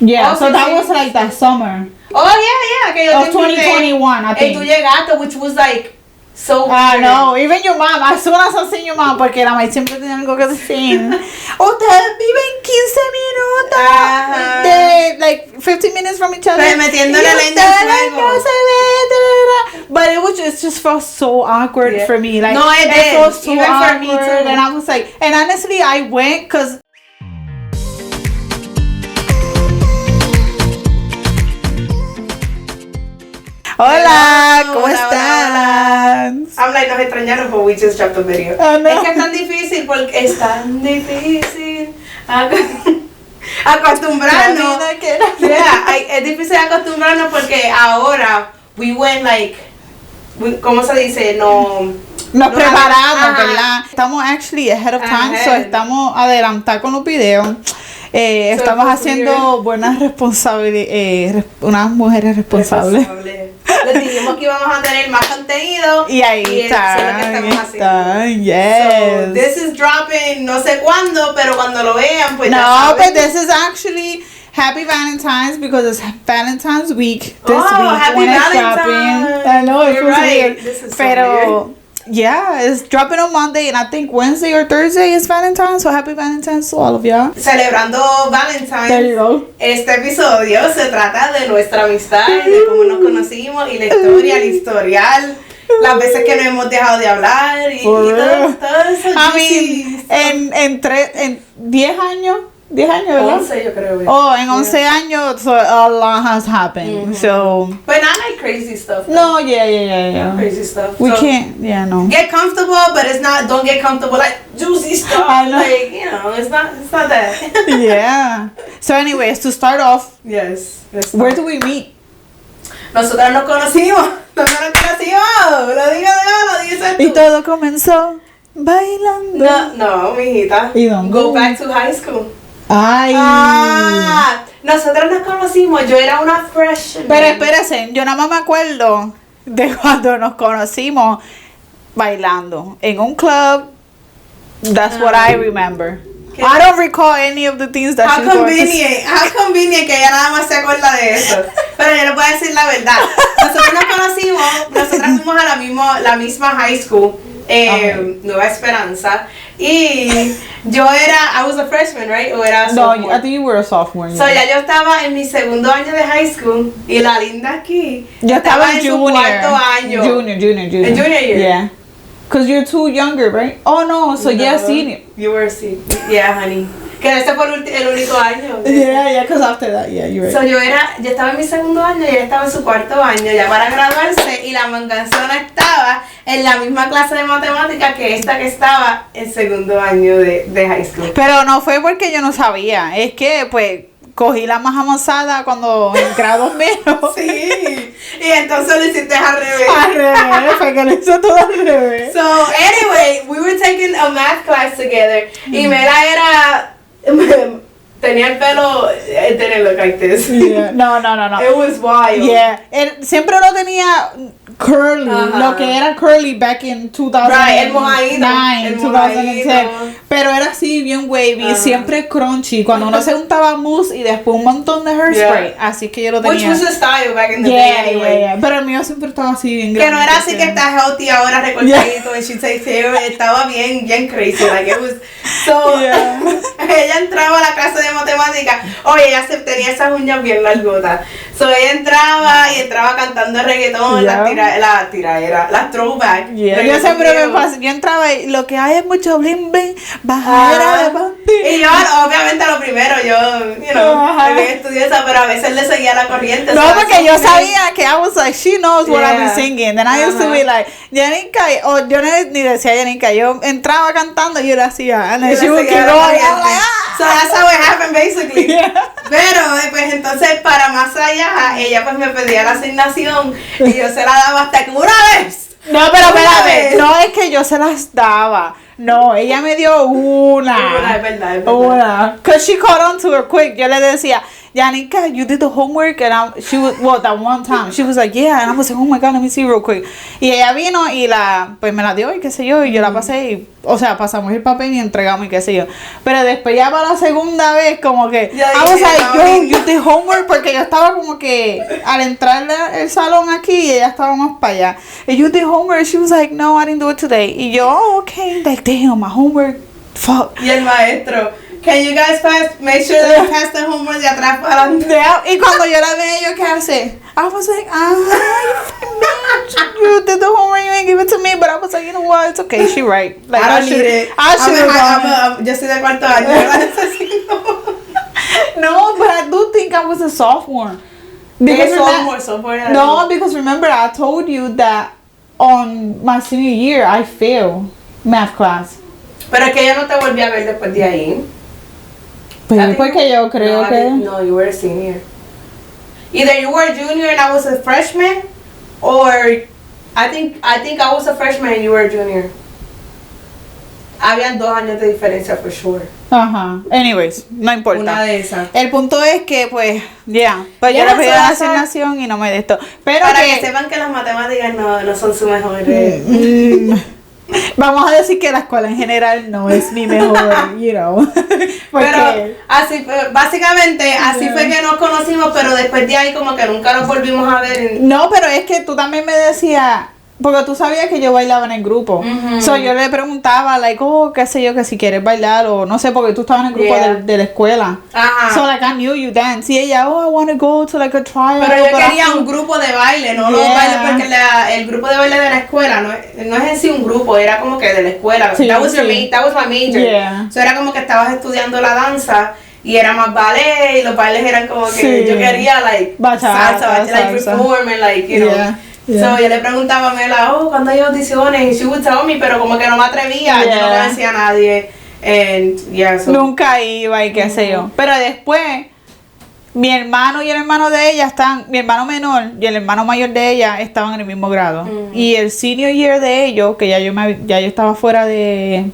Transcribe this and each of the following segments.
Yeah, so that was like that summer. Oh, yeah, que yo Of 2021, I think. Y tú llegaste, which was like so I weird. know, even your mom, as soon as I seen your mom, porque la maíz siempre tenía algo que decir. Ustedes viven 15 minutos de, like, 15 minutes from each other. Pero metiéndole leña al fuego. No se ve, but it just felt so awkward for me. Like, no, it did. felt so Even awkward, for me too. and I was like, and honestly, I went because. Hola, ¿cómo están? I'm like, nos extrañaron, but we just dropped the video. Oh, no. Es que es tan difícil porque es tan difícil acostumbrarnos. Es difícil acostumbrarnos porque ahora we went like, ¿cómo se dice? Nos preparamos, ¿verdad? Estamos actually ahead of time, so estamos adelantados con los videos. Estamos haciendo buenas responsabilidades, unas mujeres responsables. Les dijimos que íbamos a tener más contenido y ahí está, eso es lo que estamos haciendo. Yes. So, this is dropping no sé cuándo, pero cuando lo vean, pues no, but this is actually Happy Valentine's because it's Valentine's week this week Happy when it's Valentine's. dropping. I know it feels weird. This is so pero weird. Yeah, it's dropping on Monday and I think Wednesday or Thursday is Valentine's, so happy Valentine's to all of y'all. Celebrando Valentine's. There you go. Este episodio se trata de nuestra amistad, de cómo nos conocimos y la historia, el historial, las veces que nos hemos dejado de hablar y todo eso. I mean, en 10 años. 10 años, ¿verdad? 11 yo creo. Oh, en 11 años, so a lot has happened. Mm-hmm. So. But not like crazy stuff. Though. No, yeah. Not crazy stuff. We can't, no. Get comfortable, but don't get comfortable like juicy stuff. I know. Like, it's not that. Yeah. So anyways, to start off. Yes. Where do we meet? Nosotras nos conocimos. Lo digo yo. Y todo comenzó bailando. No, mijita. ¿Y dónde? Go back to high school. Ay. Nosotras nos conocimos, yo era una freshman. Pero espérense, yo nada más me acuerdo de cuando nos conocimos bailando en un club. That's what I remember. I don't recall any of the things that How convenient que ella nada más se acuerda de eso. Pero yo le puedo decir la verdad. Nosotros nos conocimos, nosotras fuimos a la misma high school. Nueva Esperanza, y yo I was a freshman, right? O era sophomore? No, I think you were a sophomore. So ya yo estaba en mi segundo año de high school y la linda aquí yo estaba en su cuarto año. Junior. In junior year? Yeah. Because you're too younger, right? Oh no, so yeah, senior. You were senior. Yeah, honey. Que ese fue el único año. Yeah, because after that, yeah, you're right. So yo estaba en mi segundo año y ella estaba en su cuarto año ya para graduarse y la manganzona estaba en la misma clase de matemáticas que esta que estaba en segundo año de high school. Pero no fue porque yo no sabía, es que pues cogí la más avanzada cuando en grados menos. Sí, y entonces lo hiciste al revés. Al revés, fue que lo hizo todo al revés. So anyway, we were taking a math class together y Mela era... tenía el pelo, tenía look like this. Yeah. No. It was wild. Yeah, siempre lo tenía curly, lo que era curly back in 2009, 2010. Pero era así bien wavy, siempre crunchy. Cuando uno se untaba mousse y después un montón de hairspray, así que yo lo tenía. Which was the style back in the day anyway. Yeah. Pero el mío siempre estaba así bien grande. Que no era así que está healthy ahora recortadito and she takes care, estaba bien crazy, like it was. So ella entraba a la clase de matemáticas, ella tenía esas uñas bien largotas. So ella entraba cantando reggaetón, las throwback. Yo siempre me pasé, yo entraba y lo que hay es mucho bling bling, bajadera de panty. Y yo, obviamente lo primero, yo, también estudié eso, pero a veces le seguía la corriente. No, porque yo sabía que I was like, she knows what I've been singing. Then I used to be like, Yanika, o yo ni decía Yanika, yo entraba cantando y yo lo hacía. And then she would keep going. I was like, So that's how it happened basically. Pero pues entonces para más allá, ella pues me pedía la asignación y yo se la daba hasta que una vez. No, pero espérate, no es que yo se las daba. No, ella me dio una. Es verdad. Una. Because she caught on to her quick. Yo le decía, Yanika, you did the homework, and she was, well, that one time, she was like, yeah, and I was like, oh my God, let me see real quick. Y ella vino y pues me la dio y qué sé yo, y yo la pasé y, o sea, pasamos el papel y entregamos y qué sé yo. Pero después ya para la segunda vez, como que, I was like, yo, you did homework, porque yo estaba como que, al entrar el salón aquí, y ella estaba más para allá. And you did homework, she was like, no, I didn't do it today. Y yo, oh, okay, like, damn, my homework, fuck. Y el maestro, can you guys make sure that you pass the homework de atrás para adelante? Yeah. Y cuando yo la veía, yo, ¿qué hace? I was like, you did the homework, you ain't give it to me, but I was like, you know what, it's okay, she right. Like, I don't need it. Yo soy de cuarto año, yo la necesito. No, but I do think I was a sophomore. Sophomore. No, because remember, I told you that on my senior year, I failed math class. Pero es que yo no te volví a ver después de ahí. Pues porque yo creo que... No, you were a senior. Either you were a junior and I was a freshman, or I think I was a freshman and you were a junior. Habían 2 años de diferencia, for sure. Ajá. Anyways, no importa. Una de esas. El punto es que, pues, pues yo le pedí la asignación y no me de esto. Pero para que sepan que las matemáticas no son su mejor. Vamos a decir que la escuela en general no es mi mejor, you know. Pero así, básicamente, así fue que nos conocimos, pero después de ahí como que nunca nos volvimos a ver. No, pero es que tú también me decías, porque tú sabías que yo bailaba en el grupo. So yo le preguntaba, like, oh, qué sé yo, que si quieres bailar o no sé, porque tú estabas en el grupo de la escuela. Ajá. So like I knew you dance. Y ella, oh, I want to go to like a tryout. Pero yo quería un grupo de baile, no los bailes, porque el grupo de baile de la escuela no es en sí un grupo, era como que de la escuela. Sí, that was my major. Yeah. So era como que estabas estudiando la danza. Y era más ballet, y los bailes eran como que yo quería, like, salsa, like, performing, like, you know. So yo le preguntaba a Mela, oh, ¿cuándo hay audiciones? Y she would tell me, pero como que no me atrevía, yo no conocía a nadie. And, so. Nunca iba y qué sé yo. Pero después, mi hermano y el hermano de ella mi hermano menor y el hermano mayor de ella estaban en el mismo grado. Y el senior year de ellos, que ya yo estaba fuera de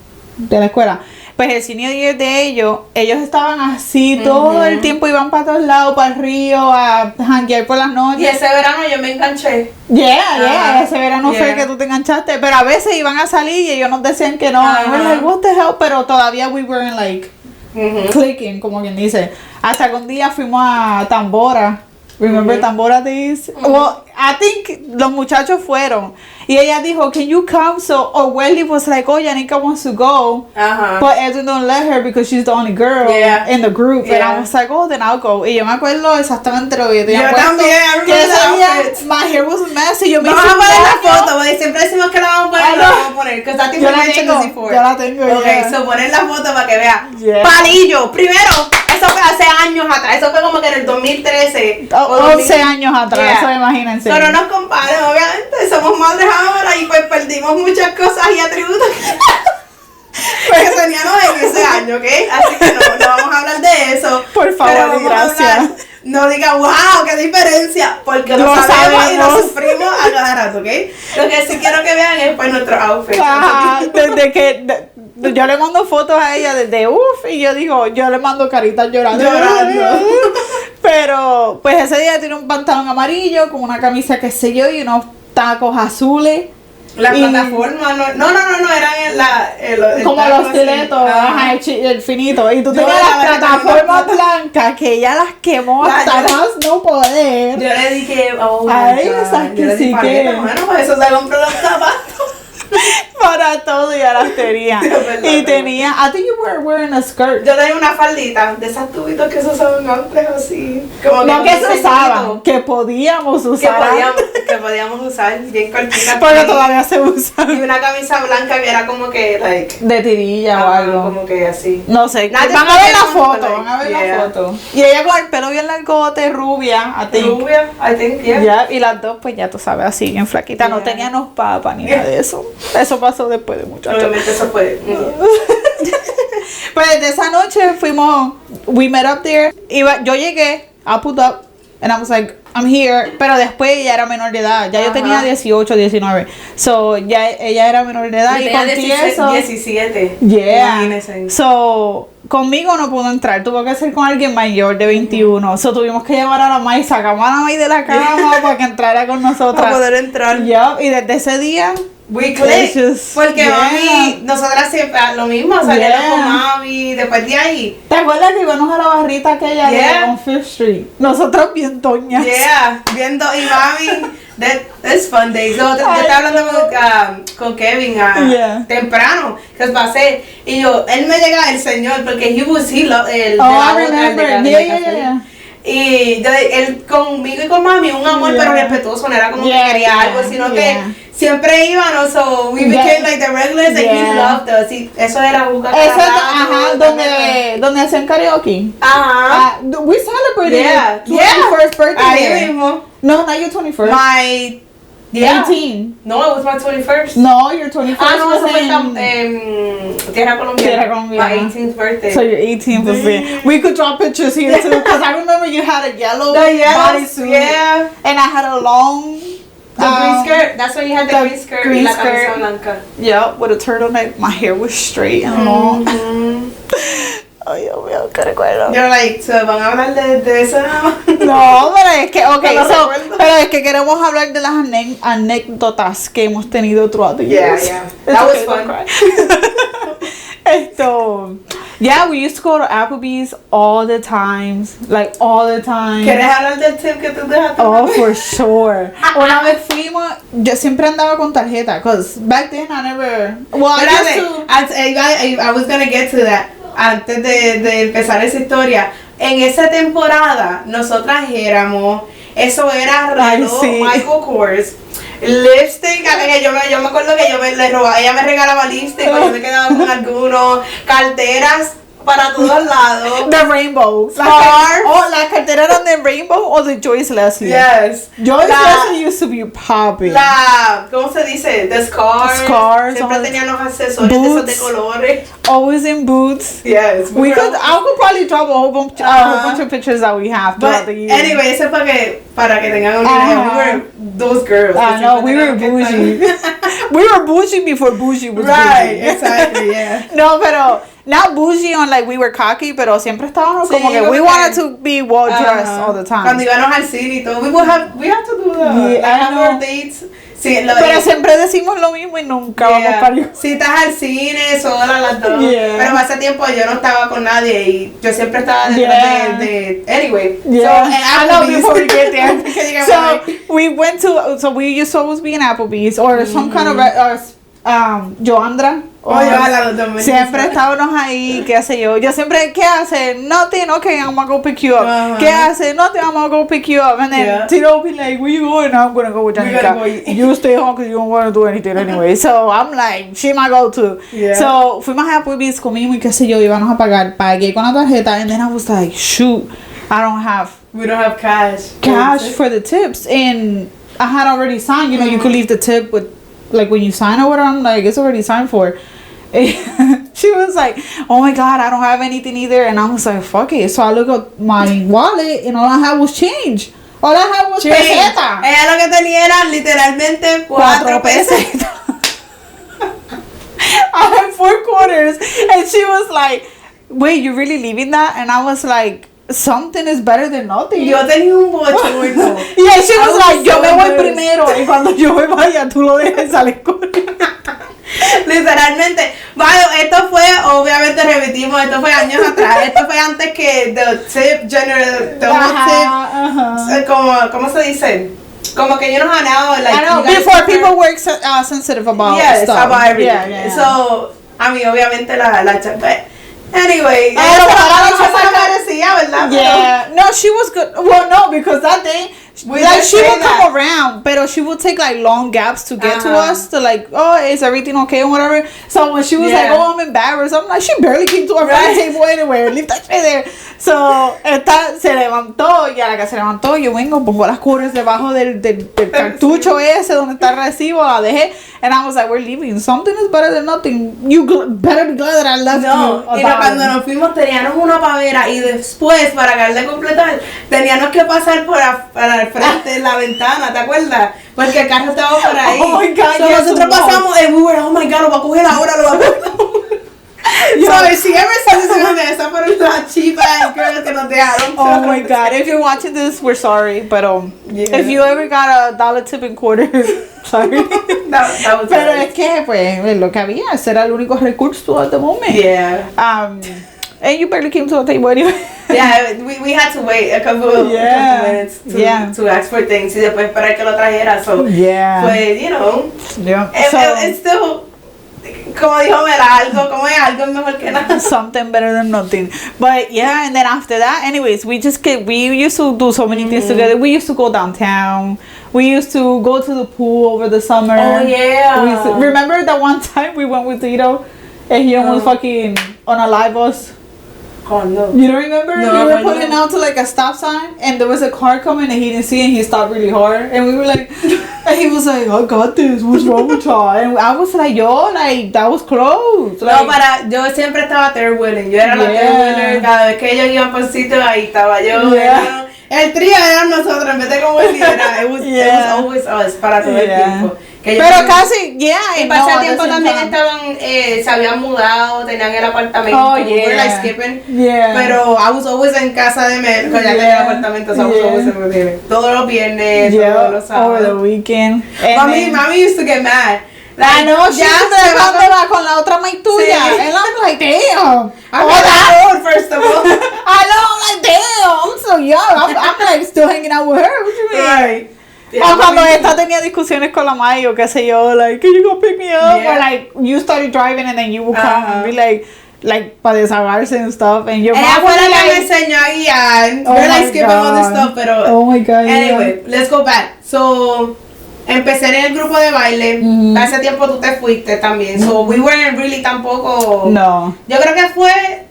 la escuela, pues el senior year de ellos estaban así todo el tiempo, iban para todos lados, para el río, a janguear por las noches. Y ese verano yo me enganché. Ese verano fue que tú te enganchaste, pero a veces iban a salir y ellos nos decían que no, y we're like, what the hell, pero todavía we weren't like clicking, como quien dice. Hasta que un día fuimos a Tambora. Remember Tambora days? Well, I think los muchachos fueron. Y ella dijo, can you come? So, or Welly was like, oh, Yanika wants to go. But Edwin don't let her because she's the only girl in the group. And I was like, oh, then I'll go. Y yo me acuerdo exactamente lo que yo tenía puesto. También, que ese día, my hair was a mess. Y yo me vamos a poner la foto, porque siempre decimos que la vamos a poner, la vamos a poner. Because that yo la tengo. Ok, so poner la foto para que vea. Palillo, primero. Eso fue hace años atrás, eso fue como que en el 2013. 11 años atrás, eso imagínense. Pero no nos comparen, obviamente, somos madres ahora y pues perdimos muchas cosas y atributos que teníamos en ese año, ¿ok? Así que no vamos a hablar de eso. Por favor, gracias. No diga, wow, qué diferencia, porque lo sabemos y lo sufrimos a cada rato, ¿ok? Lo que sí quiero que vean es pues nuestro outfit. Desde que yo le mando fotos a ella desde y yo le mando caritas llorando. Pero pues ese día tiene un pantalón amarillo con una camisa que sé yo y unos tacos azules. Las plataformas no, eran como los stiletos, el finito. Y tú tenías las plataformas blancas que ella las quemó hasta más no poder. Yo le dije, esas que sí que. Bueno, pues eso se compró los zapatos. Para todo ya las tenía. Y tenía, I think you were wearing a skirt. Yo tenía una faldita de esas tubitos que se usaban antes así. Como no que se usaban, que podíamos usar. Que podíamos usar, bien cortitas. Porque todavía se usa. Y una camisa blanca que era como que, like, de tirilla o algo. Como que así. No sé, van a ver la foto, Y ella con el pelo bien largote, rubia, I think, y las dos, pues ya tú sabes, así, bien flaquita. No teníamos papas ni nada de eso. Eso pasó después de mucho tiempo. Obviamente eso fue. Pues de esa noche we met up there. Yo llegué, I pulled up, and I was like, I'm here, pero después ella era menor de edad. Ya yo tenía 18, 19. So, ya ella era menor de edad. Yo y tenía 17. Yeah. So, conmigo no pudo entrar. Tuvo que ser con alguien mayor de 21. So, tuvimos que llamar a la May. Sacamos a la May de la cama para que entrara con nosotras. Para poder entrar. Yep. Y desde ese día... We click, porque mami, nosotras siempre lo mismo, salíamos con mami, después de ahí. ¿Te acuerdas que íbamos a la barrita aquella de on Fifth Street? Nosotros bien doñas. Viendo, y mami, that's fun days. Yo estaba hablando con Kevin temprano, que pasé, y él me llega el señor, porque he loved el de la y él conmigo y con mami, un amor pero respetuoso, no era como que quería algo, sino que siempre íbamos, so we became like the regulars and he loved us. Y eso era jugar. Eso donde hacían karaoke. We celebrated 21st birthday. Ahí mismo. No, not your 21st. My 18. No, it was my 21st. No, your 21st no, was in Tierra Colombiana. My 18th birthday. So your 18th was there. We could draw pictures here too, because I remember you had a yellow bodysuit. Yeah. And I had a long... green skirt. That's when you had the green skirt. Green skirt. Blanca. Yeah, with a turtleneck. My hair was straight and long. Ay, Dios mío, qué recuerdo. You're like, ¿se van a hablar de eso nada más? No, pero es que, pero es que queremos hablar de las anécdotas que hemos tenido throughout the years. Yeah. That was fun. Yeah, we used to go to Applebee's all the times. Like, all the time. ¿Quieres hablar del tip que tú dejaste? Oh, for sure. Una vez fuimos, yo siempre andaba con tarjeta, because back then I never... Well, I was gonna get to that. Antes de empezar esa historia, en esa temporada nosotras éramos, eso era reloj Michael Kors, lipstick, que yo me acuerdo que yo le robaba, ella me regalaba lipstick, yo me quedaba con algunos, carteras para todos lados. The rainbow. Las carteras eran de rainbow o de Joyce Leslie. Yes. Joyce Leslie used to be popping. ¿Cómo se dice? The scars. Siempre tenían los accesorios de esos de colores. Always in boots. Yes. I could probably drop a whole bunch of pictures that we have throughout the year. Anyway, eso es para que tengan una idea. We were those girls. No, we were bougie. We were bougie before bougie was bougie. Right, exactly, yeah. No, pero not bougie on like we were cocky, pero siempre estábamos como que we wanted to be well dressed all the time. Cuando íbamos al cine y todo, we have to do that. Have our dates. Sí, pero siempre decimos lo mismo y nunca vamos para allá. Citas al cine, solas las dos. Pero hace tiempo yo no estaba con nadie y yo siempre estaba detrás de anyway. I know before we get there. So we used to always be in Applebee's or some kind of Joandra. Siempre estábamos ahí, qué sé yo. Yo siempre, ¿qué hace? Nothing, okay, I'm gonna go pick you up. ¿Qué hace? Nothing, I'm gonna go pick you up. And then Tito will be like, where you going? I'm gonna go with Janica. You stay home because you don't want to do anything anyway. So I'm like, she might go too. So fuimos a Applebee's, comimos y qué sé yo, íbamos a pagar. Pagué con la tarjeta and then I was like, shoot, we don't have cash for the tips. And I had already signed, you could leave the tip with, like when you sign or whatever, I'm like, it's already signed for. She was like, oh my god, I don't have anything either. And I was like, fuck it. So I look at my wallet and all I had was change. All I had was peseta. Ella lo que tenía era literalmente 4 pesetas. I had 4 quarters. And she was like, wait, you really leaving that? And I was like, something is better than nothing. Yo tenía un bochorno. Yeah, she was like, yo me voy primero. Y cuando yo me vaya, tú lo dejas y sales corriendo. Literalmente, bueno, esto fue, obviamente repetimos, esto fue años atrás, esto fue antes que the tip general, ¿cómo se dice? Como que yo no ganaba, like, I know, before people were sensitive about stuff. About everything. Yeah. So, I mean, obviamente la chapa. Anyway, ¿verdad? Yeah, no, she was good. Well, no, because that day, she would come around, but she would take like long gaps to get to us to like, oh, is everything okay and whatever. So when she was like, oh, I'm embarrassed, I'm like, she barely came to our table anywhere. Leave that shit there. So esta se levantó y a la que se levantó yo vengo, pongo las cubres debajo del cartucho ese donde está el recibo, la dejé, and I was like, we're leaving. Something is better than nothing. You better be glad that I left you. Y cuando nos fuimos teníamos una pavera y después para acabar de completar teníamos que pasar para el frente en la ventana, ¿te acuerdas? Porque el carro estaba por ahí. Oh my God, so yes, nosotros pasamos and we were, oh my God, lo va a coger ahora, lo va a coger ahora. So if she ever says this, esa fueron las cheap ass girls que nos dejaron. Oh my God, if you're watching this, we're sorry, but if you ever got a dollar tipping quarter, sorry. that was Pero nice. es que, pues, lo que había, ese era el único recurso at the moment. Yeah. And you barely came to the table anyway. Yeah, we had to wait a couple minutes to ask for things y después esperar que lo trajera. So, pues, you know, it's still, como dijo Mela, algo es mejor que nada. Something better than nothing. But yeah, and then after that, anyways, we used to do so many things together. We used to go downtown. We used to go to the pool over the summer. Oh, yeah. Remember that one time we went with Tito and he almost fucking unalived us? Oh, no. You don't remember? No, we were pulling out to like a stop sign and there was a car coming and he didn't see it and he stopped really hard and we were like, and he was like, I got this, what's wrong with y'all? And I was like, yo, like, that was close. Like, No, yo siempre estaba third wheeling. Yo era la third wheeler. Cada vez que ellos iban por sitio, ahí estaba yo. Yeah. El trío eran nosotros, en vez de como el era. It was always us para todo el tiempo. Pero casi, y para ese tiempo también estaban, se habían mudado, tenían el apartamento. Oh, We were like skipping. Yeah. Pero I was always en casa de Mel, cuando ya tenía el apartamento, so I was always in Mel. Todos los viernes, todos los sábados. Over the weekend. Mami used to get mad. I know, she va con la otra mic tuya. Sí. And I'm like, damn. I'm that old, first of all. I know, I'm like, damn, I'm so young. I'm like still hanging out with her. What you mean? Right. Yeah, O cuando esta tenía discusiones con la May o qué sé yo, like, can you go pick me up? Yeah. Or like, you started driving and then you would come and be like, para desahogarse and stuff. And your Ella mom fue would la be que me like, enseñó a guiar. Oh We're like my skipping all this God. stuff, pero. Oh my God. Anyway, let's go back. So, empecé en el grupo de baile. Hace tiempo tú te fuiste también. So, we weren't really tampoco. No. Yo creo que fue.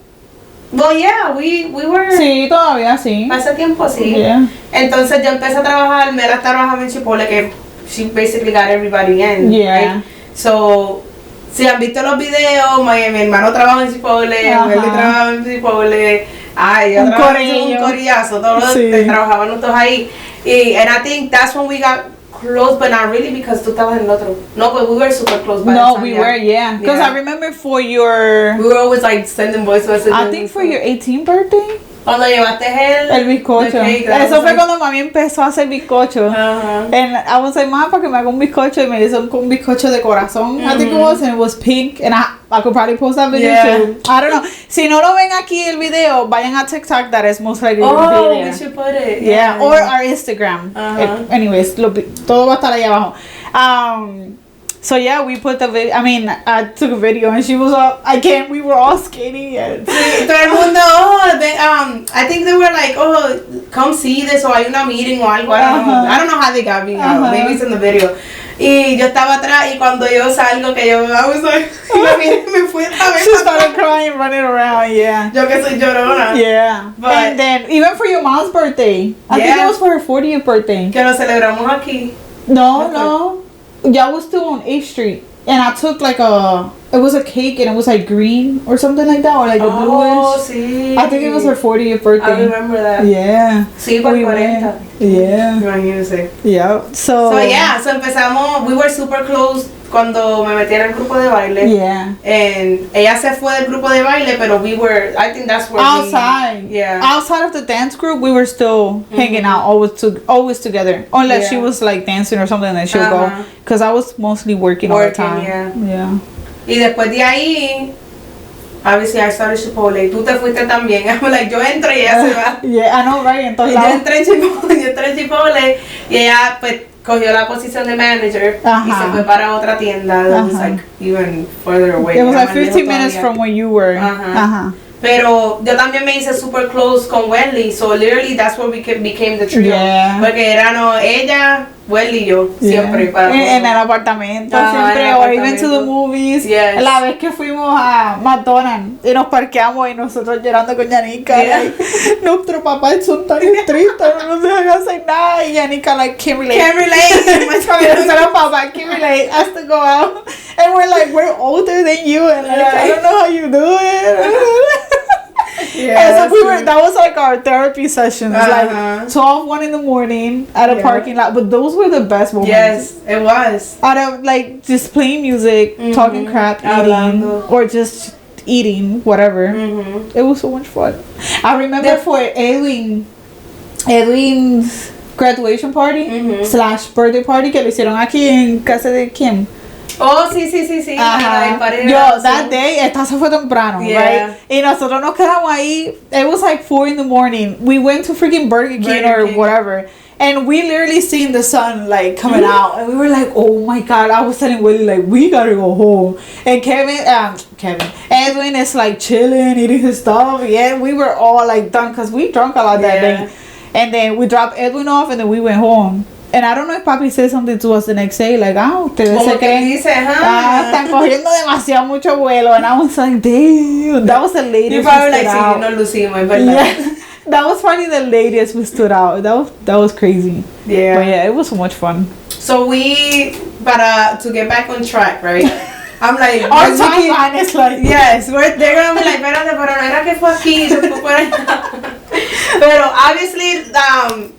Well, yeah, we were. Sí, todavía sí. Hace tiempo sí. Yeah. Entonces yo empecé a trabajar, Mela está trabajando en Chipotle, que she basically got everybody in. Yeah. Right? So, si han visto los videos, mi hermano trabaja en Chipotle, Meli trabaja en Chipotle, yo trabajaba en un corillazo, todos trabajábamos todos ahí. And I think that's when we got close, but not really because tú estabas en el otro. No, but we were super close by the time. We were, yeah. Because I remember for your... We were always like sending voice messages. I think for your 18th birthday. Cuando llevaste el bizcocho. Eso fue cuando mami empezó a hacer bizcocho. And I was like, mama, para que me haga un bizcocho. Y me hizo un bizcocho de corazón. I think it was. And it was pink. And I could probably post that video too. I don't know. Si no lo ven aquí el video, vayan a TikTok. That is most likely to be there. We should put it. Yeah. Or our Instagram. Anyways, todo va a estar ahí abajo. So yeah, we put the video. I mean, I took a video and she was all, we were all skating. And sí, todo el mundo, I think they were like, come see this, o hay una meeting o algo. I don't know how they got me. Maybe it's in the video. Y yo estaba atrás y cuando yo salgo, que yo, I was like, me fui a ver. She started crying, running around, yeah. Yo que soy llorona. Yeah. But, and then, even for your mom's birthday, I think it was for her 40th birthday. Que lo celebramos aquí. No. Y'all was still on 8th Street. And I took like it was a cake and it was like green or something like that, or like a bluish. Sí. I think it was her 40th birthday. I remember that. Yeah. Sí, por 40. Yeah. Imagínense. Yeah. So empezamos, we were super close cuando me metí en el grupo de baile. Yeah. And ella se fue del grupo de baile, pero we were, I think that's where outside. Outside of the dance group, we were still hanging out, always together. Unless she was like dancing or something, then she would go. Because I was mostly working all the time. Yeah. Y después de ahí, obviously I started Chipotle. Tú te fuiste también. I'm like, yo entro y ella se va. Yeah, I know, right? Entonces, yo entré en Chipotle y ella pues cogió la posición de manager y se fue para otra tienda that was like even further away. It was like 15 minutes from where you were. Pero yo también me hice super close con Wendy, so literally that's where we became the trio. Porque eran ella, Wendy y yo, siempre. Para en el apartamento, siempre, or even to the movies. La vez que fuimos a McDonald's y nos parqueamos y nosotros llorando con Yanika, like, nuestro papá son tan estrictos, no nos dejan hacer nada. Y Yanika, like, can't relate. Nuestro papá can't relate, has to go out. And we're like, we're older than you, and like, I don't know how you do it. Yeah, and so that was like our therapy sessions, like 1 in the morning at a parking lot. But those were the best moments. Yes, it was. Out of like just playing music, talking crap, eating, or just eating, whatever. It was so much fun. I remember for Edwin's graduation party / birthday party que lo hicieron aquí en casa de Kim. Oh, sí. Yo, that day, esta se fue temprano, right? Y nosotros nos quedamos ahí. It was like 4 in the morning. We went to freaking Burger King or whatever. And we literally seen the sun, like, coming out. And we were like, oh my God. I was telling Willie, like, we gotta go home. And Edwin is, like, chilling, eating his stuff. Yeah, we were all, like, done because we drank a lot that day. And then we dropped Edwin off and then we went home. And I don't know if Papi said something to us the next day, like, ustedes se creen, están cogiendo demasiado mucho vuelo. And I was like, damn, that was the latest. You probably like, sí, nos lucimos, ¿verdad? Yeah, that was probably the latest we stood out. That was crazy. Yeah. But yeah, it was so much fun. So to get back on track, right? I'm like, our timeline is like, yes, they're gonna be like, espérate, pero no era que fue aquí, después por allá. Pero obviously,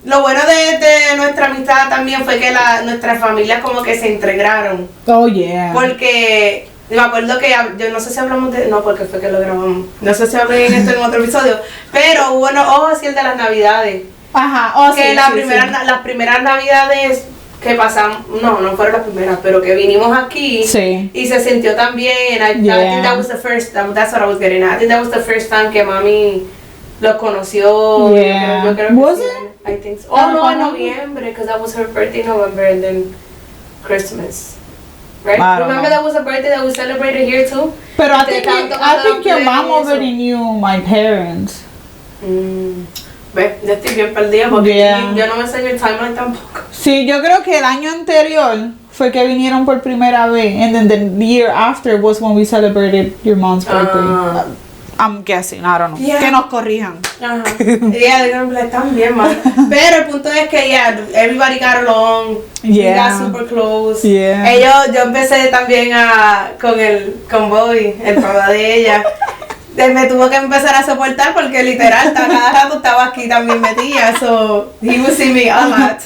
lo bueno de nuestra amistad también fue que nuestras familias como que se integraron. Oh yeah. Porque me acuerdo que yo no sé si hablamos no, porque fue que lo grabamos. No sé si hablé en esto en otro episodio, pero bueno, sí, el de las navidades. Ajá, que las primeras navidades que pasamos, no fueron las primeras, pero que vinimos aquí y se sintió tan bien. I think that was the first, that's what I was getting at. I think that was the first time que mami los conoció. Yeah. Yo creo que was sí, it? I think so. Oh no, en noviembre, because that was her birthday in November and then Christmas. Right? Remember that was a birthday that we celebrated here too? But I think your mom already knew my parents. Ve, ya estoy bien perdida porque yo no me sé el timeline tampoco. Sí, yo creo que el año anterior fue que vinieron por primera vez, and then the year after was when we celebrated your mom's birthday. I'm guessing, I don't know. Yeah. Que nos corrijan. Están bien mal. Pero el punto es que everybody got along. We got super close. Yo empecé también con Bobby, el papá de ella. Me tuvo que empezar a soportar porque literal cada rato estaba aquí también metida, so he would see me a lot.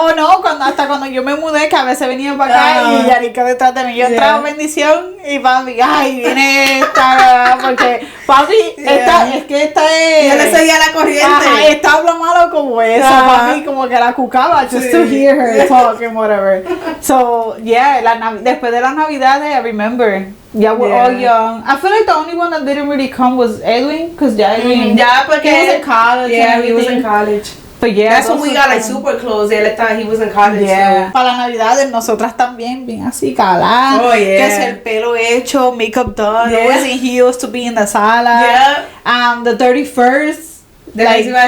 O no, hasta cuando yo me mudé, que a veces venía para acá y Yarika detrás de mí. Yo entraba en bendición y papi, ay, viene esta, porque papi, es que esta es... Yo le seguía la corriente. Esta habla malo como esa, papi, como que la cucaba, just to hear her talk and whatever. So, después de las navidades, I remember... Yeah, we're all young. I feel like the only one that didn't really come was Edwin, because Edwin, porque he was in college. Yeah, he was in college. But that's when we got like super close. He was in college. Yeah. So. Para las navidades, nosotras también, bien así caladas. Oh, yeah. Que es el pelo hecho, makeup done, always in heels to be in the sala. Yeah. The 31st, December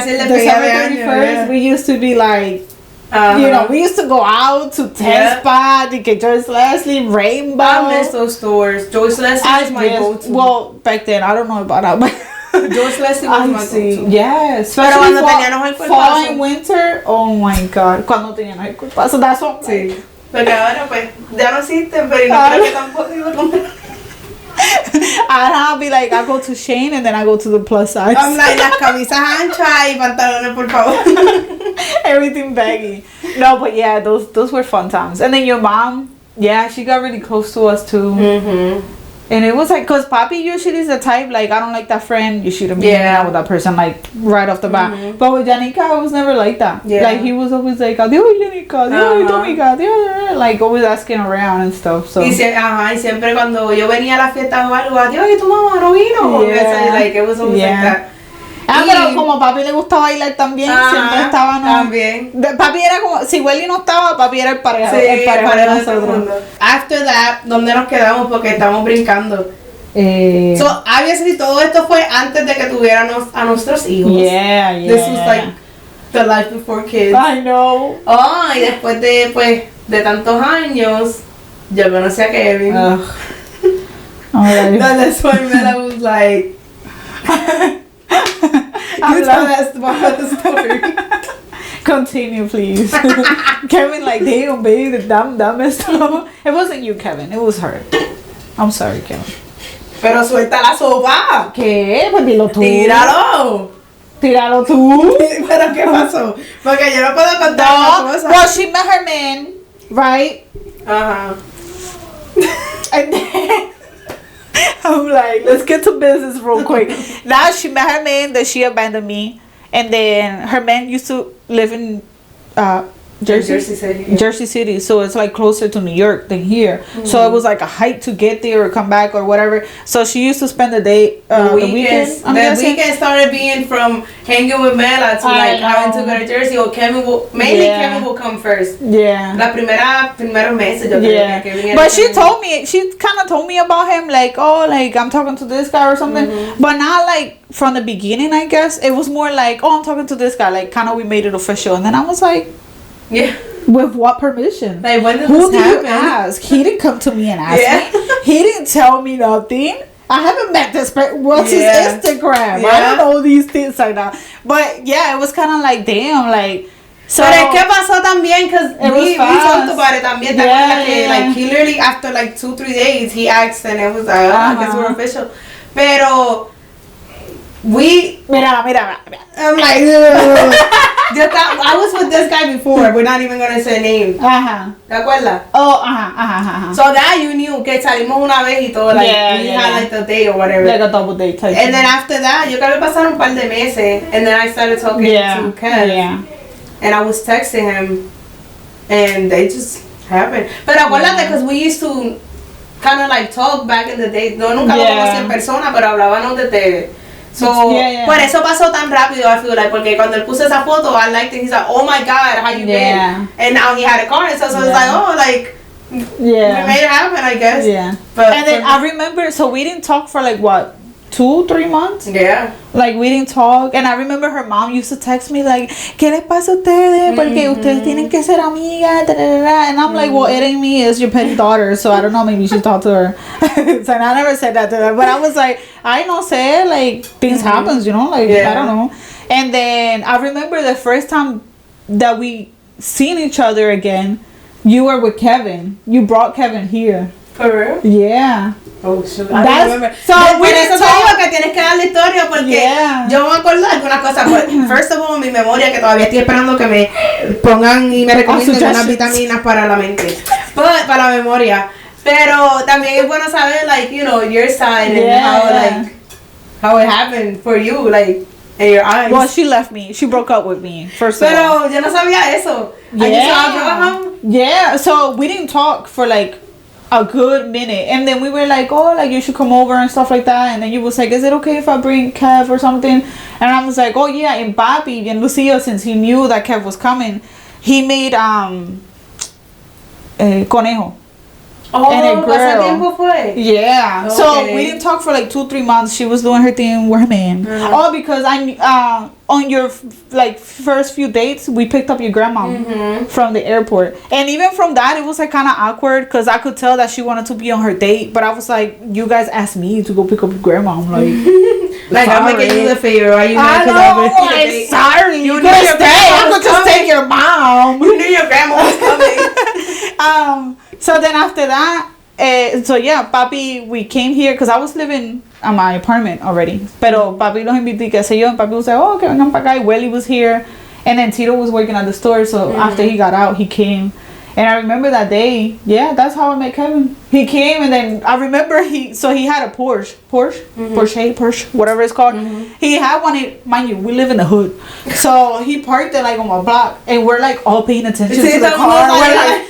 31st, we used to be like, you know, we used to go out to Ten Spot, que Joyce Leslie, Rainbow. I miss those stores. Joyce Leslie is my go-to. Well, back then, I don't know about that, but Joyce Leslie was my go-to. Yes. Pero cuando teníamos el cuerpazo. Fall and winter, oh my God. Cuando teníamos el cuerpazo, that's what. Sí. Porque ahora pues, ya no existen, pero no creo que tampoco iba a comprar. I'll be like, I go to Shane and then I go to the plus size. I'm like, las camisas anchas y pantalones, por favor. Everything baggy. No, but yeah, those were fun times. And then your mom, she got really close to us too. And it was like, cause Papi usually is the type, like, I don't like that friend, you shouldn't be hanging out with that person, like, right off the bat. But with Janica, I was never like that. Like, he was always like, adiós, Janica, adiós, Dominica, adiós, like, always asking around and stuff, so. Y siempre cuando yo venía a la fiesta o algo, adiós, ¿y tu mamá no vino? Like, it was always like that. Pero como a Papi le gusta bailar también, siempre estaba, ¿no? También. Papi era como, si Welly no estaba, Papi era el pareja, el pareja de nosotros. After that, ¿dónde nos quedamos? Porque estamos brincando. So, obviously, todo esto fue antes de que tuviéramos a nuestros hijos. This was like the life before kids. I know. Y después de tantos años, yo conocí a Kevin. That's when I was like... You tell us about the story. Continue, please. Kevin, like, damn, babe, that messed up. It wasn't you, Kevin. It was her. I'm sorry, Kevin. Pero suelta la sopa. ¿Qué? Pues dilo tú. Tíralo tú. ¿Pero qué pasó? Porque yo no puedo contar las cosas. Well, she met her man, right? Uh-huh. And then I'm like, let's get to business real quick. Now she met her man, then she abandoned me. And then her man used to live in Jersey City. Yeah. Jersey City, so it's like closer to New York than here. Mm-hmm. So it was like a hike to get there or come back or whatever. So she used to spend the day, the weekend. The weekend started being from hanging with Mela to like having to go to Jersey. Or Kevin will come first. Yeah. La primeros meses yo creo que viniera. But she kind of told me about him, like, oh, like I'm talking to this guy or something. Mm-hmm. But not like from the beginning, I guess. It was more like, oh, I'm talking to this guy. Like kind of we made it official, and then I was like. Yeah. With what permission? Like when did Who this happen? You ask? He didn't come to me and ask me. He didn't tell me nothing. I haven't met this person. What's his Instagram? Yeah. I don't know these things like that. But yeah, it was kind of like, damn, like. So, pero es que pasó también because we talked about it también. Like he literally after like 2-3 days he asked and it was like, I guess we're official. Pero Mira. I'm like, I was with this guy before. We're not even gonna say names. Ajá. ¿Te acuerdas? Oh, ajá. So that you knew que salimos una vez y todo, like we had like the day or whatever. Like a double date type. And then after that, yo creo que pasaron un par de meses, and then I started talking to Kev. Yeah. And I was texting him, and they just happened. Pero acuérdate, because we used to kind of like talk back in the day. No, nunca lo conocí en persona, pero hablábamos desde. So, por eso pasó tan rápido, I feel like, porque cuando él puso esa foto, I liked it. He's like, oh my God, how you been? And now he had a car, and so it's like, oh, like, we made it happen, I guess. Yeah. But and then I remember, so we didn't talk for like, what, 2-3 months? Yeah. Like, we didn't talk, and I remember her mom used to text me, like, ¿qué les pasa a ustedes? Porque ustedes tienen que ser amigas, and I'm like, well, it ain't me, it's your petty daughter, so I don't know, maybe you should talk to her. So I never said that to her, but I was like, I know, say, like, things happens, you know, like, I don't know. And then I remember the first time that we seen each other again, you were with Kevin. You brought Kevin here. For real? Yeah. Oh, shit. I don't remember. So por eso te digo que tienes que dar la historia porque yo me acuerdo de algunas cosas. First of all, mi memoria, que todavía estoy esperando que me pongan y me recomienden unas vitaminas para la mente. Para la memoria. Pero también es bueno saber, like, you know, your side and how it happened for you, like, in your eyes. Well, she left me. She broke up with me, first of all. Pero yo no sabía eso. Yeah, so we didn't talk for, like, a good minute, and then we were like, oh, like you should come over and stuff like that, and then you was like, is it okay if I bring Kev or something? And I was like, oh yeah. And Bobby and Lucia, since he knew that Kev was coming, he made conejo. Oh, and a ¿cuánto tiempo fue? Yeah. Okay. So we didn't talk for like 2-3 months. She was doing her thing with her man. Oh, because I on your like first few dates, we picked up your grandma from the airport, and even from that, it was like kind of awkward because I could tell that she wanted to be on her date, but I was like, you guys asked me to go pick up your grandma. I'm like, like I'm gonna get you the favor. Are you I know. I'm sorry. You knew your grandma. I could just take your mom. You knew your grandma was coming. So then after that, Papi, we came here because I was living at my apartment already. Pero Papi los invité, qué sé yo, and Papi was like, oh, que vengan para acá. Welly was here, and then Tito was working at the store, so after he got out, he came. And I remember that day, that's how I met Kevin. He came, and then I remember he had a Porsche, whatever it's called. He had one, mind you, we live in the hood. So he parked it like on my block, and we're like all paying attention to the car. We're like,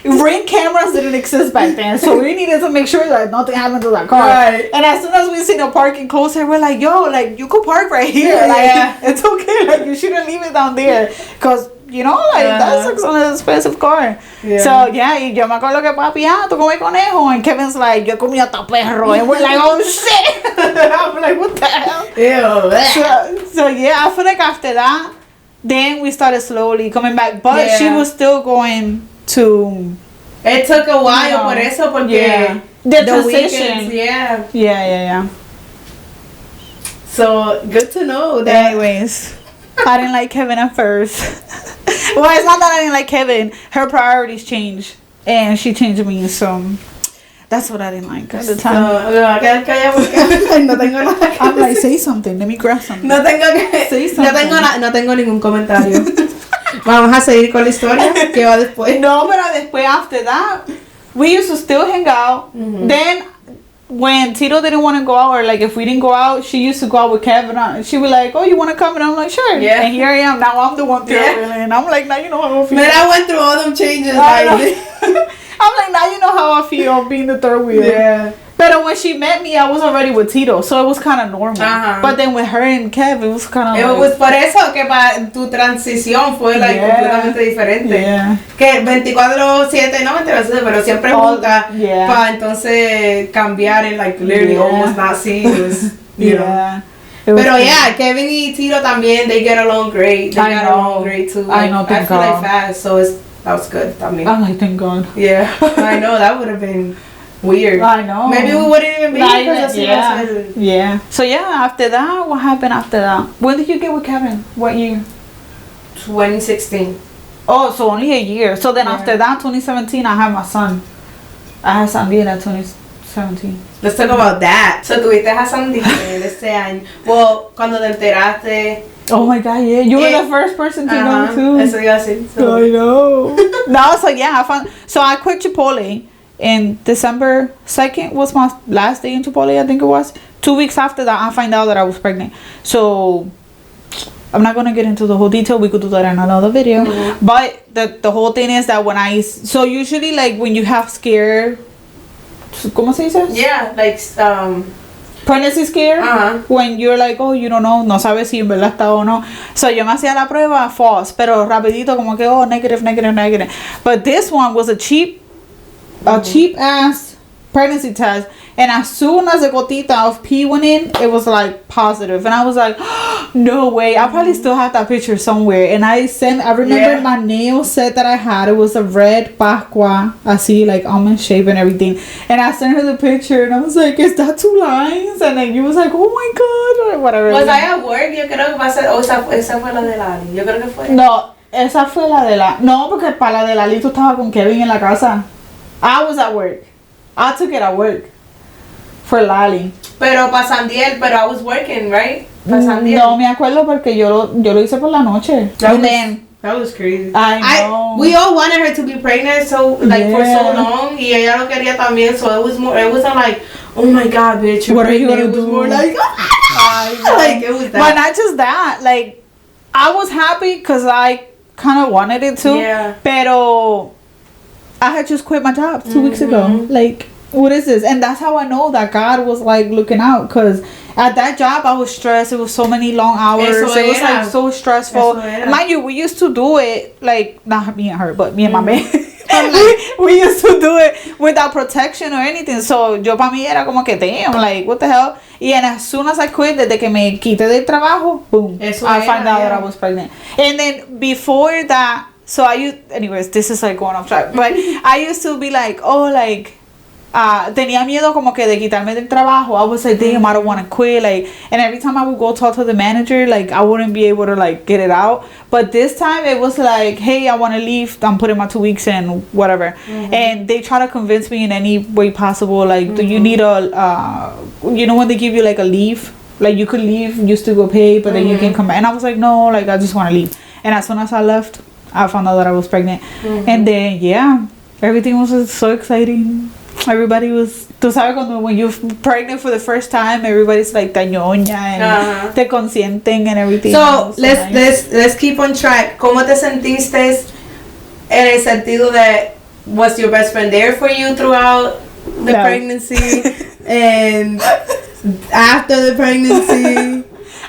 Ring cameras didn't exist back then, so we needed to make sure that nothing happened to that car. Right. And as soon as we seen a parking closer, we're like, yo, like, you could park right here. Like, it's okay. Like, you shouldn't leave it down there. Because, you know, like, that's like an expensive car. Yeah. So, y yo me acuerdo que papi, tú comes conejo. And Kevin's like, yo comí hasta perro. And we're like, oh, shit. I'm like, what the hell? Ew. So, I feel like after that, then we started slowly coming back. But she was still going to... It took a while, por eso, porque the transition. Weekends, yeah. So, good to know that. Anyways, I didn't like Kevin at first. Well, it's not that I didn't like Kevin. Her priorities changed, and she changed me, so That's what I didn't like at the So, time. me va a quedar callada porque no tengo nada que I'm like, decir. say something, let me grab something. No tengo que... Say No something. no tengo ningún comentario. Vamos a seguir con la historia que va después. No, pero después, after that, we used to still hang out. Then, when Tito didn't want to go out, or like if we didn't go out, she used to go out with Kevin. And she would like, oh, you want to come? And I'm like, sure. Yeah. And here I am. Now I'm the one traveling. And I'm like, now you know how I feel. Man, I went through all them changes. I'm like, now you know how I feel being the third wheel. Yeah. But when she met me, I was already with Tito, so it was kind of normal. But then with her and Kev, it was kind of It was por eso que para tu transición fue like completamente diferente. Yeah. Que 24/7, no 24/7, pero siempre juntas para entonces cambiar and like literally almost not see you know. Pero Kevin y Tito también, they get along great. They got along great too. I know, I feel like fast, so that was good también. I'm like, thank God. Yeah, I know, that would have been weird. I know. Maybe we wouldn't even be because yeah. So after that, what happened after that? When did you get with Kevin? What year? 2016. Oh, so only a year. So then after that, 2017, I had my son. I had Sandy in 2017. Let's talk about that. So tuviste a Sandy este año. Well, cuando te enteraste. Oh my God, yeah. You were the first person to know too. Eso iba a decir. I know. No, so I quit Chipotle. And December 2nd was my last day in Chipotle, I think it was. 2 weeks after that, I find out that I was pregnant. So, I'm not going to get into the whole detail. We could do that in another video. But the whole thing is that so usually like when you have scare, ¿cómo se dice? Yeah, like, pregnancy scare, when you're like, oh, you don't know, no sabes si en verdad está o no. So yo me hacía la prueba false, pero rapidito como que, oh, negative. But this one was a cheap ass pregnancy test, and as soon as the gotita of pee went in, it was like positive, and I was like, oh, no way. I probably still have that picture somewhere, and I remember my nail set that I had, it was a red Pascua, así like almond shape and everything, and I sent her the picture, and I was like, is that 2 lines? And then you was like, oh my God, or whatever. Was I at work? Yo creo que va a ser, esa fue la de Lali, yo creo que fue. No, esa fue la de la, no, porque para la de Lali tú estabas con Kevin en la casa. I was at work. I took it at work for Lali. Pero para Sandiel, pero I was working, right? Para Sandiel. No me acuerdo porque yo lo hice por la noche. That was crazy. I know. We all wanted her to be pregnant for so long, y ella lo quería también. So it wasn't like, oh my God, bitch, what are you gonna do? It was more like, like it was that. But not just that. Like I was happy because I kind of wanted it to. Yeah. Pero I had just quit my job 2 weeks ago. Like, what is this? And that's how I know that God was like looking out, because at that job I was stressed. It was so many long hours. It was like so stressful. Mind you, we used to do it like, not me and her, but me and my man. we used to do it without protection or anything. So yo para mí era como que damn, like what the hell. And as soon as I quit, desde que me quité del trabajo, boom, I found out that I was pregnant. And then before that, so anyways, this is like going off track, but I used to be like, oh, like, tenía miedo como que de quitarme del trabajo. I was like, damn, I don't want to quit, like, and every time I would go talk to the manager, like, I wouldn't be able to, like, get it out. But this time, it was like, hey, I want to leave, I'm putting my 2 weeks in, whatever. And they try to convince me in any way possible, like, do you need you know when they give you, like, a leave? Like, you could leave, you still go pay, but then you can come back. And I was like, no, like, I just want to leave. And as soon as I left, I found out that I was pregnant. And then, everything was just so exciting. Everybody was, tú sabes when you're pregnant for the first time, everybody's like tañoña and te consienten and everything. So, let's keep on track. ¿Cómo te sentiste en el sentido de, was your best friend there for you throughout the pregnancy and after the pregnancy?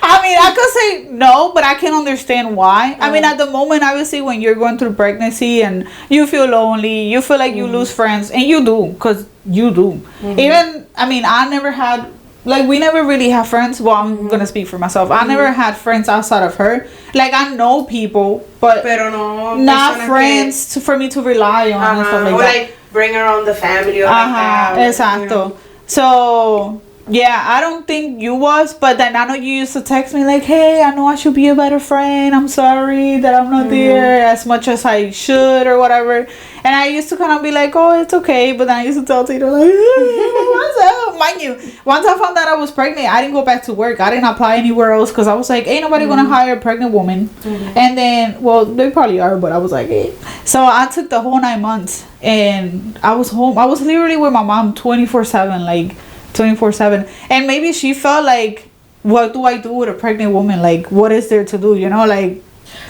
I mean, I could say no, but I can understand why. I mean, at the moment, obviously, when you're going through pregnancy and you feel lonely, you feel like you lose friends, and you do, because you do. Even, I mean, I never had, like, we never really have friends. Well, I'm going to speak for myself. I never had friends outside of her. Like, I know people, but not friends for me to rely on and stuff like or that. like, bring around the family or like that. Exacto. So... Yeah, I don't think you was, but then I know you used to text me like, hey, I know I should be a better friend. I'm sorry that I'm not there as much as I should or whatever. And I used to kind of be like, oh, it's okay. But then I used to tell Tito like, what's up? Mind you, once I found out I was pregnant, I didn't go back to work. I didn't apply anywhere else because I was like, ain't nobody going to hire a pregnant woman. And then, well, they probably are, but I was like, hey. So I took the whole 9 months and I was home. I was literally with my mom 24/7, like 24/7. And maybe she felt like, what do I do with a pregnant woman? Like, what is there to do? You know, like,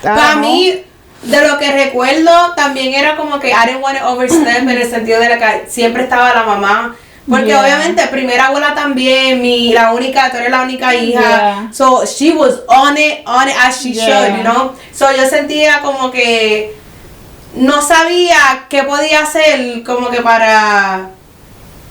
para mí, de lo que recuerdo, también era como que I didn't want to overstep en el sentido de que siempre estaba la mamá. Porque obviamente, primera abuela también, tú eres la única hija. Yeah. So, she was on it as she should, you know. So, yo sentía como que no sabía qué podía hacer como que para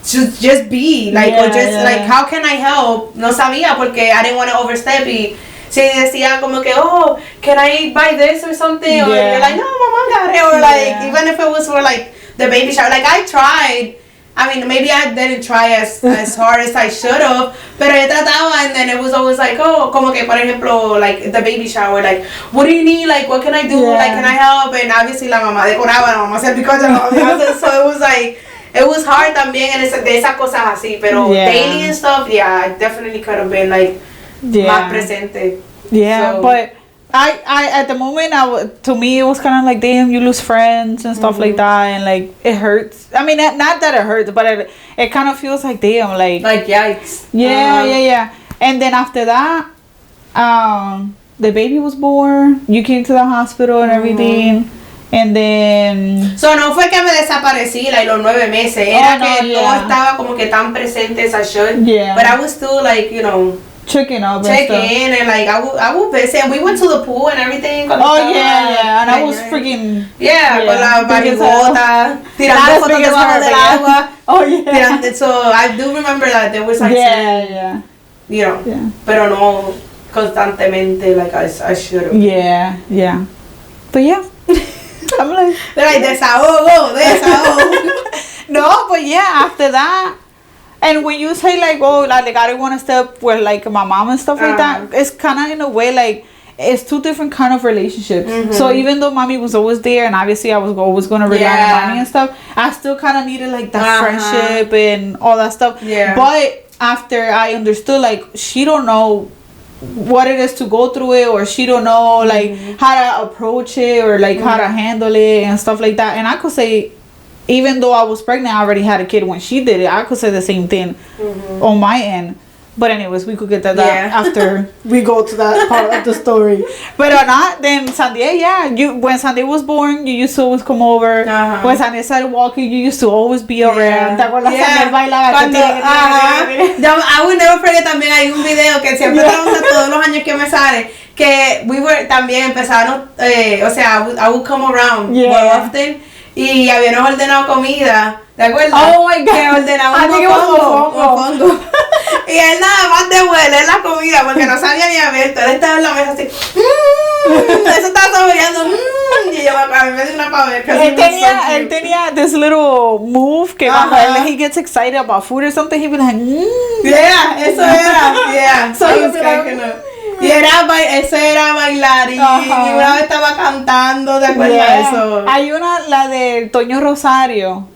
just be like or just like how can I help, no sabía porque I didn't want to overstep y si decía como que oh can I buy this or something or you're like no mama got it or like even if it was for like the baby shower, like I tried. I mean, maybe I didn't try as hard as I should have, pero yo trataba, and then it was always like, oh, como que, por ejemplo, like, the baby shower, like, what do you need, like, what can I do, like, can I help, and obviously la mamá decoraba, la mamá hacía picocha, la mamá, so it was like, it was hard también de esas cosas así, pero daily and stuff, I definitely could have been, like, más presente. Yeah, so, but I at the moment, to me, it was kind of like, damn, you lose friends and stuff like that, and like it hurts. I mean, not that it hurts, but it kind of feels like, damn, like yikes. Yeah. And then after that, the baby was born. You came to the hospital and everything, and then. So no fue que me desaparecí like los 9 meses. Era que no estaba como que tan presente as I should. Yeah. But I was still like, you know. Checking in and like I would visit and we went to the pool and everything. And I was freaking con la barrigota tirando fotos debajo del agua. So I do remember that there was like you know pero no constantemente like I should have. But I'm like desahogo. No, but after that. And when you say like, oh, like I don't want to step with like my mom and stuff like that, it's kind of in a way like it's two different kind of relationships. So even though mommy was always there, and obviously I was always going to rely on mommy and stuff, I still kind of needed like that friendship and all that stuff. But after I understood, like she don't know what it is to go through it, or she don't know like how to approach it, or like how to handle it and stuff like that. And I could say, even though I was pregnant, I already had a kid when she did it. I could say the same thing on my end. But anyways, we could get to that after we go to that part of the story. But not, then Sandia, when Sandia was born, you used to always come over. When Sandia started walking, you used to always be around. ¿Te acuerdas Sandia bailaba? I will never forget también, hay un video que siempre trabajo todos los años que me sale, que we were también empezaron, o sea, I would come around more often. Y habíamos ordenado comida, ¿te acuerdas? Oh my God. Que ordenamos mofongo. Y él nada más de huele la comida porque no sabía ni abierto. Él estaba en la mesa así. Eso estaba saboreando. Y yo a mí me dio una pavera. Él tenía this little move que cuando he gets excited about food or something, he'd be like, eso era. So he was cracking up. Y eso era bailar y una vez estaba cantando, ¿te acuerdas de eso? Hay la de Toño Rosario.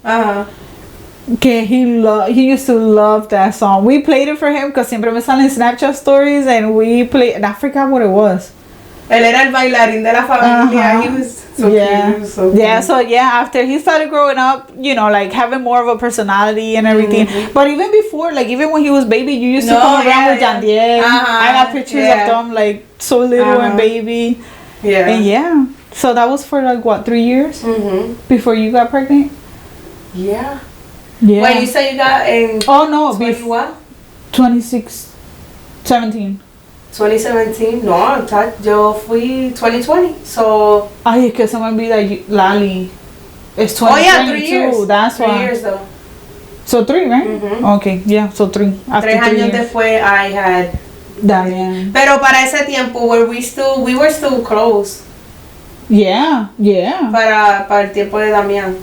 Que he used to love that song. We played it for him because siempre me salen Snapchat stories and we played, and I forgot what it was. Él era el bailarín de la familia. He was so cute. So cute. So after he started growing up, you know, like having more of a personality and everything. But even before, like even when he was baby, you used to come around with Jandiel. I got pictures of them, like so little and baby. And so that was for like what, 3 years before you got pregnant? Yeah. Wait, you said you got in 2017. 2017, no, yo fui 2020, so. Ay, es que se me olvida, Lali. It's 2022, 3 years. That's why. 3 years though. So 3, right? Okay, so 3. After 3 años years. después I had. Damn. Pero para ese tiempo, we were still close. Yeah. Para el tiempo de Damián.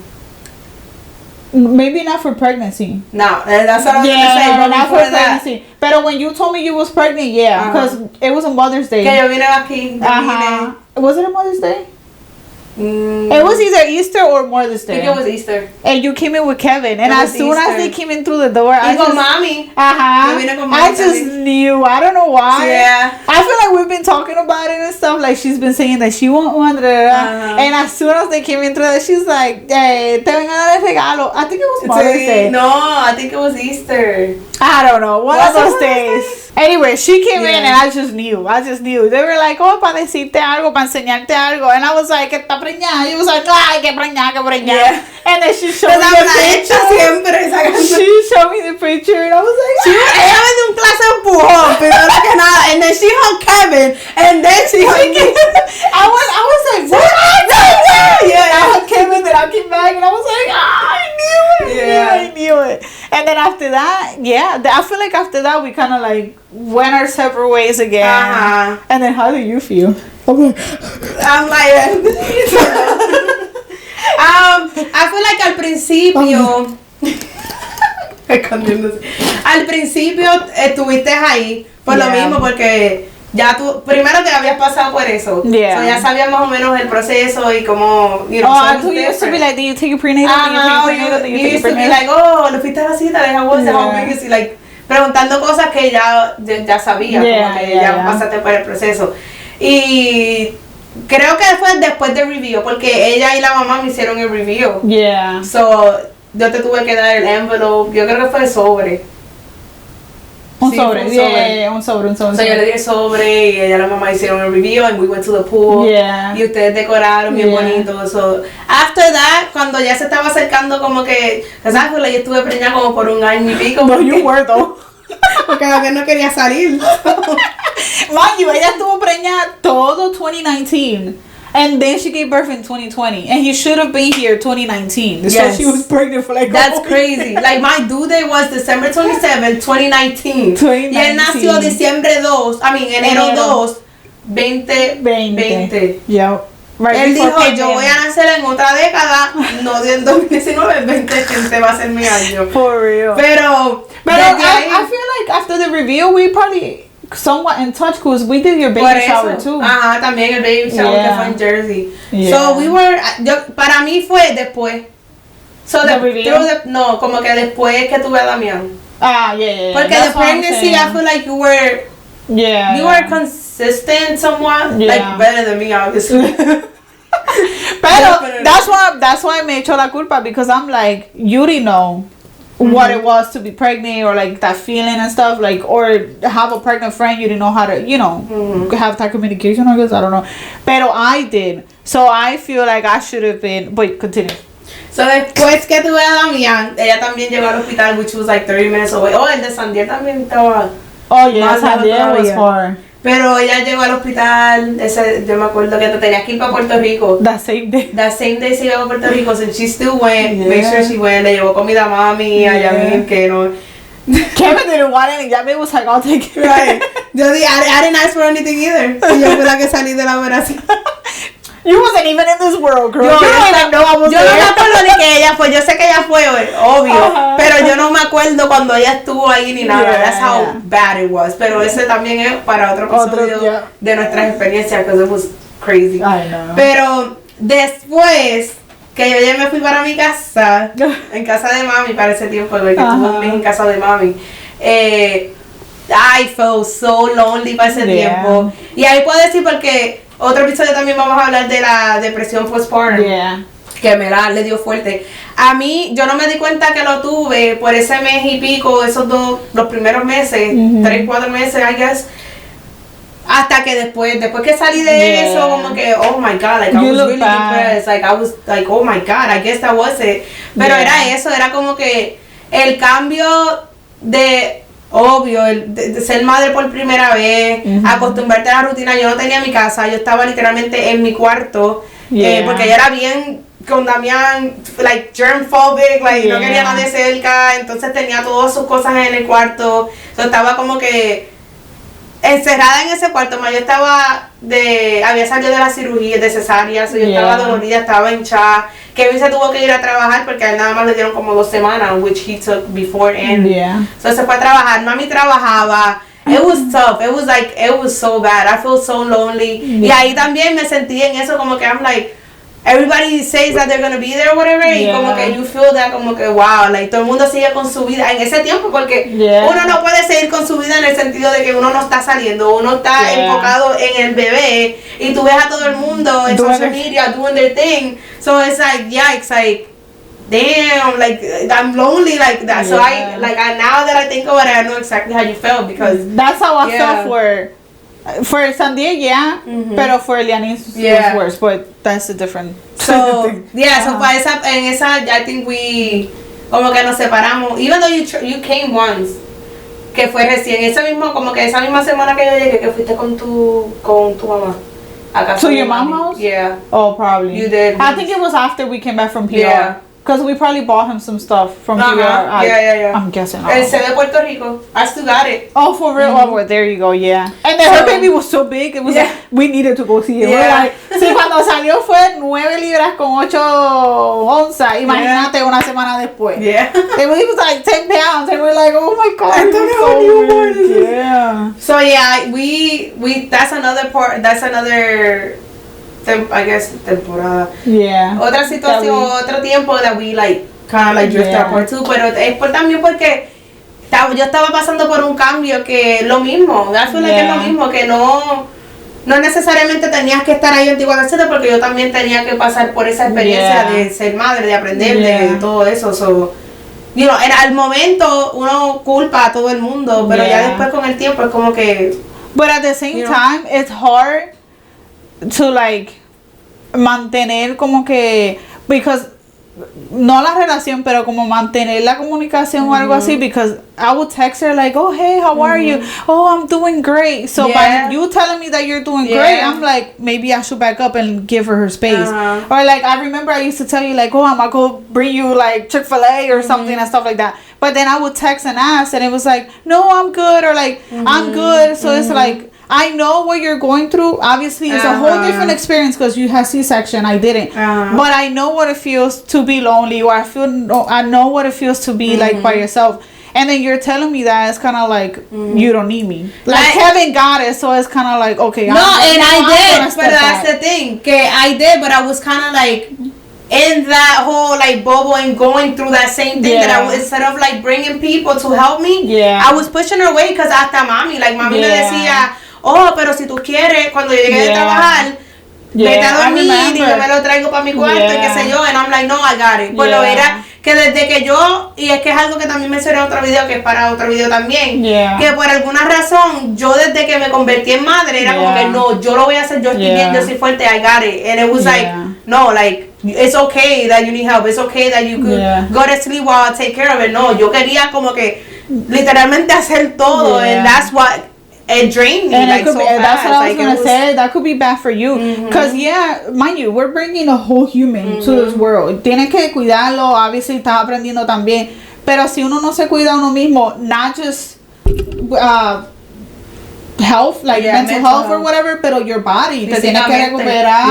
Maybe not for pregnancy. No, that's what I was gonna say. No, not for pregnancy. But when you told me you was pregnant, yeah, because it was on Mother's Day. Que yo vine aquí. Was it a Mother's Day? It was either Easter or Mother's Day. I think it was Easter. And you came in with Kevin, and as soon as they came in through the door, I con mami. I just knew. I don't know why. Yeah. I feel like we've been talking about it and stuff. Like she's been saying that she won't want and as soon as they came in through that, she's like, "Hey, te vengo a dar el regalo." I think it was Mother's Day. No, I think it was Easter. I don't know. One of those days. Anyway, she came in and I just knew. They were like, oh, para decirte algo, para enseñarte algo. And I was like, está preñada. She was like, ay, que preñada. Yeah. And then she showed me the picture. She showed me the picture and I was like, ella me dio un clase de empujón, primero que nada. And then she hugged Kevin. And then she hugged me. I was like, what? I hugged Kevin, then I came back and I was like, I knew it. And then after that, I feel like after that we kind of like went our separate ways again. And then how do you feel? I'm like I feel like al principio estuviste ahí por lo mismo, porque ya tú, primero que habías pasado por eso. So ya sabías más o menos el proceso y cómo, you know. So you used to be like, do you take a prenatal? You used to be like, oh, ¿lo fuiste a la cita? How big is it? Like, preguntando cosas que ya sabías, como que ya pasaste por el proceso. Y creo que fue después del review, porque ella y la mamá me hicieron el review. So, yo te tuve que dar el envelope, yo creo que fue el sobre. Un sobre. So yo le di el sobre y ella y la mamá hicieron el review and we went to the pool. Y ustedes decoraron bien bonito. So, after that, cuando ya se estaba acercando como que, ¿sabes? Yo estuve preñada como por 1 año y pico. No, you were though. Porque a no quería salir. Mind you, ella estuvo preñada todo 2019. And then she gave birth in 2020. And he should have been here 2019. Yes. So she was pregnant for like That's crazy. Like my due date was December 27, 2019. Y él nació enero 2, 2020. Yep. Right. Él dijo, yo voy a nacer en otra década, no en 2019, 2020 va a ser mi año. For real. Pero I feel like after the review, we probably somewhat in touch because we did your baby shower too. También el baby shower que fue en Jersey. So we were, para mí fue después. So the review? No, como que después que tuve a Damián. Porque that's the pregnancy, I feel like you were were consistent somewhat, like better than me, obviously. Pero that's why I me echo la culpa, because I'm like, you didn't know what it was to be pregnant, or like that feeling and stuff, like, or have a pregnant friend, you didn't know how to, you know, have that communication, I guess, I don't know. Pero I did. So I feel like I should have been, wait, continue. So después que tuve a Damián, ella también llegó al hospital, which was like 30 minutes away. Oh, el de Sandier también estaba. Oh, yeah, Sandier was far. Pero ella llegó al hospital, yo me acuerdo que te tenías que ir para Puerto Rico. That same day se iba a Puerto Rico, so she still went, make sure she went, le llevó comida a mami, a Yamil, que no. Kevin didn't want it, and Yamil was like, I'll take it. Right. Yo dije, I didn't ask for anything either. Y yo fui la que salí de la operación. You wasn't even in this world, girl. Yo no me acuerdo ni que ella fue. Yo sé que ella fue, obvio. Pero yo no me acuerdo cuando ella estuvo ahí ni nada. That's how bad it was. Pero ese también es para otro episodio de nuestras experiencias, because it was crazy. I know. Pero después que yo ya me fui para mi casa, en casa de mami para ese tiempo, porque estuve un mes en casa de mami. I felt so lonely para ese tiempo. Y ahí puedo decir, porque otro episodio también vamos a hablar de la depresión postpartum, que le dio fuerte. A mí, yo no me di cuenta que lo tuve por ese mes y pico, los primeros meses, 3-4 meses, I guess. Hasta que después que salí de eso, como que, oh my God, like I was really depressed, like I was like, oh my God, I guess that was it. Pero era eso, era como que el cambio de, obvio, de ser madre por primera vez, acostumbrarte a la rutina. Yo no tenía mi casa, yo estaba literalmente en mi cuarto, porque yo era bien con Damián, like germphobic, like no quería nadie cerca, entonces tenía todas sus cosas en el cuarto, so estaba como que encerrada en ese cuarto, más yo había salido de la cirugía de cesárea, so yo estaba dolorida, estaba hinchada. Kevin se tuvo que ir a trabajar porque a él nada más le dieron como 2 semanas, which he took before and so se fue a trabajar. Mami trabajaba. It was tough. It was so bad. I felt so lonely. Y ahí también me sentí en eso como que I'm like, everybody says that they're gonna be there or whatever, y como que you feel that como que wow, like todo el mundo sigue con su vida en ese tiempo porque uno no puede seguir con su vida en el sentido de que uno no está saliendo, uno está enfocado en el bebé y tú ves a todo el mundo en social media doing their thing, so it's like damn, like I'm lonely like that. So I now that I think about it, I know exactly how you felt because that's how I felt for Sandia, pero for Elianis it was worse, but that's a different so thing. So en esa I think we como que nos separamos, even though you came once, que fue recién esa misma semana que yo llegué, que fuiste con tu mamá. To your mom's house? Yeah. Oh, probably. You did. I think it was after we came back from PR. Yeah. Because we probably bought him some stuff from PR. I'm guessing. El CD de Puerto Rico. I still got it. Oh, for real? Oh, well, there you go, yeah. And then her baby was so big, it was like, we needed to go see it. We're like, sí, cuando salió fue 9 libras con 8 onzas. Imagínate una semana después. Yeah. It was like 10 pounds, and we're like, oh my God. So we that's another part, that's another I guess temporada. Otra situación, otro tiempo that we kind of drifted apart too, pero es también porque yo estaba pasando por un cambio que lo mismo, I feel like es lo mismo, que no necesariamente tenías que estar ahí 24/7 porque yo también tenía que pasar por esa experiencia de ser madre, de aprender de todo eso, so al momento uno culpa a todo el mundo, pero ya después con el tiempo es como que but at the same time it's hard to mantener como que because no la relación pero como mantener la comunicación o algo así, because I would text her like, oh hey, how are you? Oh, I'm doing great. So by you telling me that you're doing great, I'm like, maybe I should back up and give her space. Or like I remember I used to tell you like, oh, I'm gonna go bring you like Chick-fil-A or something and stuff like that, but then I would text and ask and it was like, no, I'm good, or like I'm good. So it's like I know what you're going through. Obviously, it's a whole different experience because you had C-section. I didn't. But I know what it feels to be lonely, or I know what it feels to be like by yourself. And then you're telling me that it's kind of like you don't need me. Like Kevin got it, so it's kind of like okay. I did, but that's the thing. Que I did, but I was kind of like in that whole bubble and going through that same thing that I was, instead of bringing people to help me, I was pushing her away because hasta mami me decía, oh, pero si tú quieres, cuando yo llegué de trabajar, vete a dormir y yo me lo traigo para mi cuarto y qué sé yo, and I'm like, no, I got it. Bueno, era que desde que yo, y es que es algo que también mencioné en otro video, que es para otro video también, que por alguna razón, yo desde que me convertí en madre, era como que no, yo lo voy a hacer, yo estoy bien, yo soy fuerte, I got it. And it was no, it's okay that you need help, it's okay that you could go to sleep while I take care of it. No, yo quería como que literalmente hacer todo, and that's what it drained me, and so fast. That's what I was gonna say. That could be bad for you, because mind you, we're bringing a whole human to this world. Tienes que cuidarlo. Obviously, estás aprendiendo también. Pero si uno no se cuida a uno mismo, not just health, mental health or whatever, pero your body, te tienes que recuperar,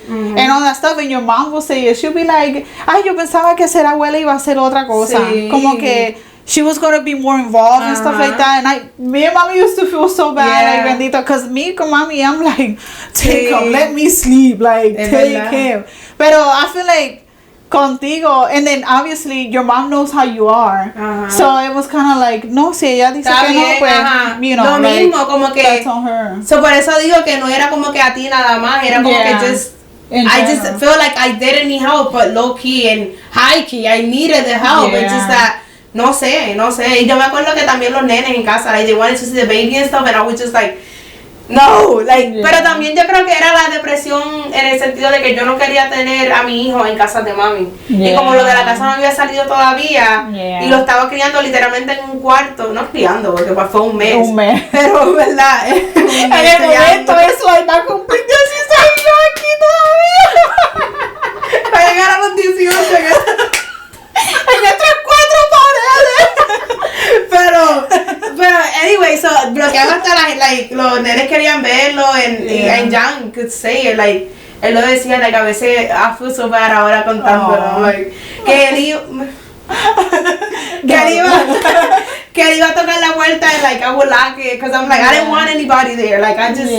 and all that stuff. And your mom will say it. She'll be like, ay, yo pensaba que ser abuela iba a ser otra cosa, como que she was going to be more involved and stuff like that. And me and mommy used to feel so bad, bendito, because me con mommy, I'm like, take him, let me sleep, take him. Pero I feel like contigo, and then obviously your mom knows how you are, so it was kind of like, no, si ella dice que no, pues, lo mismo, como que that's on her. So por eso digo que no era como que a ti nada más, era como que I just feel like I didn't need help, but low key and high key I needed the help. It's just that no sé, y yo me acuerdo que también los nenes en casa, they wanted to see the baby and stuff, and I was just no, pero también yo creo que era la depresión en el sentido de que yo no quería tener a mi hijo en casa de mami, y como lo de la casa no había salido todavía, y lo estaba criando literalmente en un cuarto, no criando, porque fue un mes, pero verdad, en el momento eso, va a cumplir 16 años aquí todavía, va a llegar a los 18 en otras 4 paredes. Pero anyway, so bloqueaba hasta la like, los nenes querían verlo, and Jan could say it, like, él lo decía, like, a veces, I feel so bad ahora contándolo, like, que él iba a tocar la puerta, and, like, I would lock it, because I'm like, I didn't want anybody there, like, I just,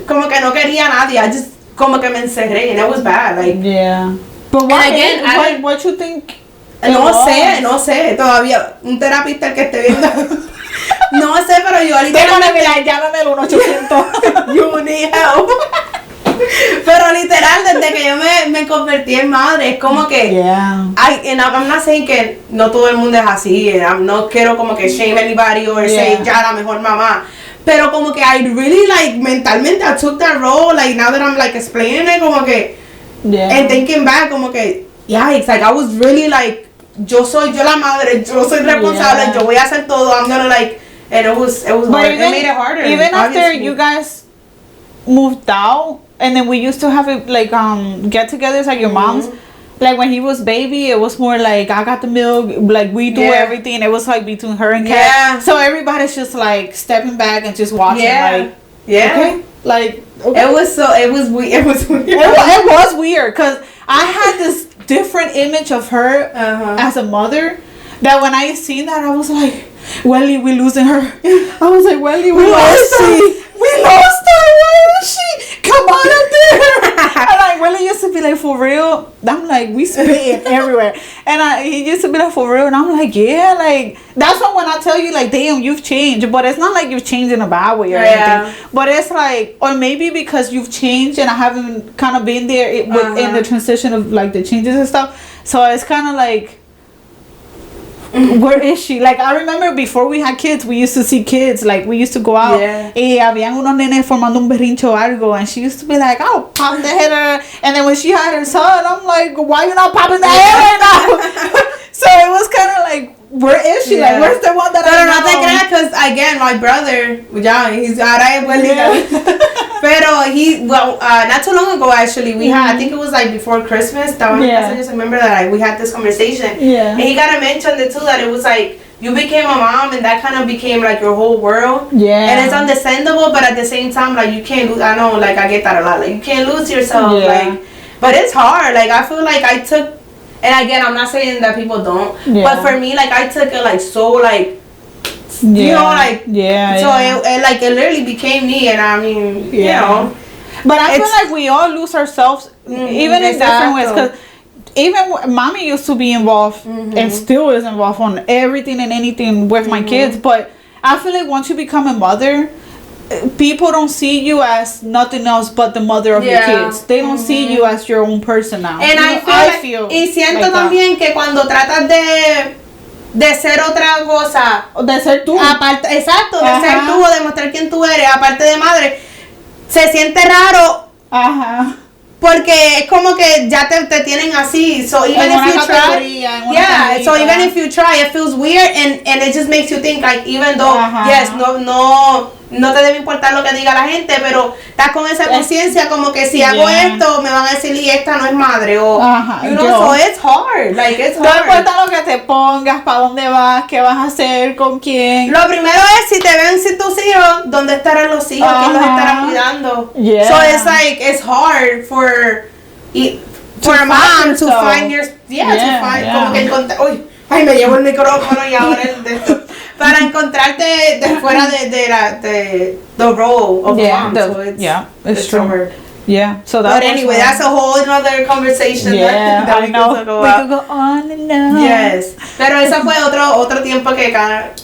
como que no quería a nadie, I just, como que me encerré, and it was bad, like. Yeah. But what you think? No sé, todavía, un terapista el que esté viendo. No sé, pero yo literalmente. Llámame al 1-800. You need help. Pero literal, desde que yo me convertí en madre, es como que. And I'm not saying que no todo el mundo es así, no quiero como que shame anybody or say ya la mejor mamá. Pero como que I really, like, mentalmente I took that role, like, now that I'm, like, explaining it, como que. And thinking back, como que. Yeah, it's like I was really, like. Yo soy la madre, yo soy responsable, yo voy a hacer todo, I'm gonna, like, and it was hard. It made it harder. Even after you guys moved out, and then we used to have it, like, get-togethers at your mom's, like, when he was baby, it was more like, I got the milk, like, we do everything, it was, like, between her and Kat, so everybody's just, like, stepping back and just watching, like, okay, like, okay. It was weird. It was weird, because I had this different image of her as a mother, that when I seen that, I was like, Welly, we losing her. I was like, Welly, we lost her. We lost her. Where is she? Come on up there. And like, Welly used to be like, for real? I'm like, we spitting everywhere. And he used to be like, for real? And I'm like, yeah, like, that's when I tell you, like, damn, you've changed. But it's not like you've changed in a bad way or anything. But it's like, or maybe because you've changed and I haven't kind of been there in the transition of, like, the changes and stuff. So it's kind of like, where is she? Like, I remember before we had kids, we used to see kids, like, we used to go out, y habían unos nenes formando un berrinche o algo, and she used to be like, I'll pop the head her, and then when she had her son, I'm like, why you not popping the head right now? So it was kind of like, where is she? Like, where's the one that I know? Pero no te creas, because again, my brother, he's ahora es abuelita. Pero not too long ago, actually, we had, I think it was like before Christmas, I just remember that we had this conversation. And he kind of mentioned it too, that it was like, you became a mom and that kind of became like your whole world. And it's understandable, but at the same time, like, you can't lose, I know, like, I get that a lot, like, you can't lose yourself, like, but it's hard, like, I feel like I took, and again, I'm not saying that people don't, but for me, like, I took it, like, so, like, you know, like, so it literally became me, and I mean, you know. But I feel like we all lose ourselves, even in different ways, because even mommy used to be involved, and still is involved on everything and anything with my kids, but I feel like once you become a mother, people don't see you as nothing else but the mother of your kids. They don't see you as your own person now. And I feel y siento like también que cuando tratas de ser otra cosa, de ser tú, aparte, exacto, de ser tú o demostrar quién tú eres, aparte de madre, se siente raro, porque es como que ya te tienen así, so even if you try, so even if you try, it feels weird, and it just makes you think, like, even though, yes, no te debe importar lo que diga la gente, pero estás con esa conciencia como que si hago esto, me van a decir, y esta no es madre, o, you know, so it's hard, like, it's hard. No importa lo que te pongas, para dónde vas, qué vas a hacer, con quién. Lo primero es, si te ven sin tus hijos, ¿dónde estarán los hijos? ¿Quién los estará cuidando? So it's like, it's hard for a mom to find your, to find, como que encontrar, uy, ay, me llevo el micrófono y ahora de esto. Para encontrarte de fuera de the role of mom. So it's true. So that. But anyway, that's a whole other conversation. That we could go on and on. Yes. Pero ese fue otro tiempo que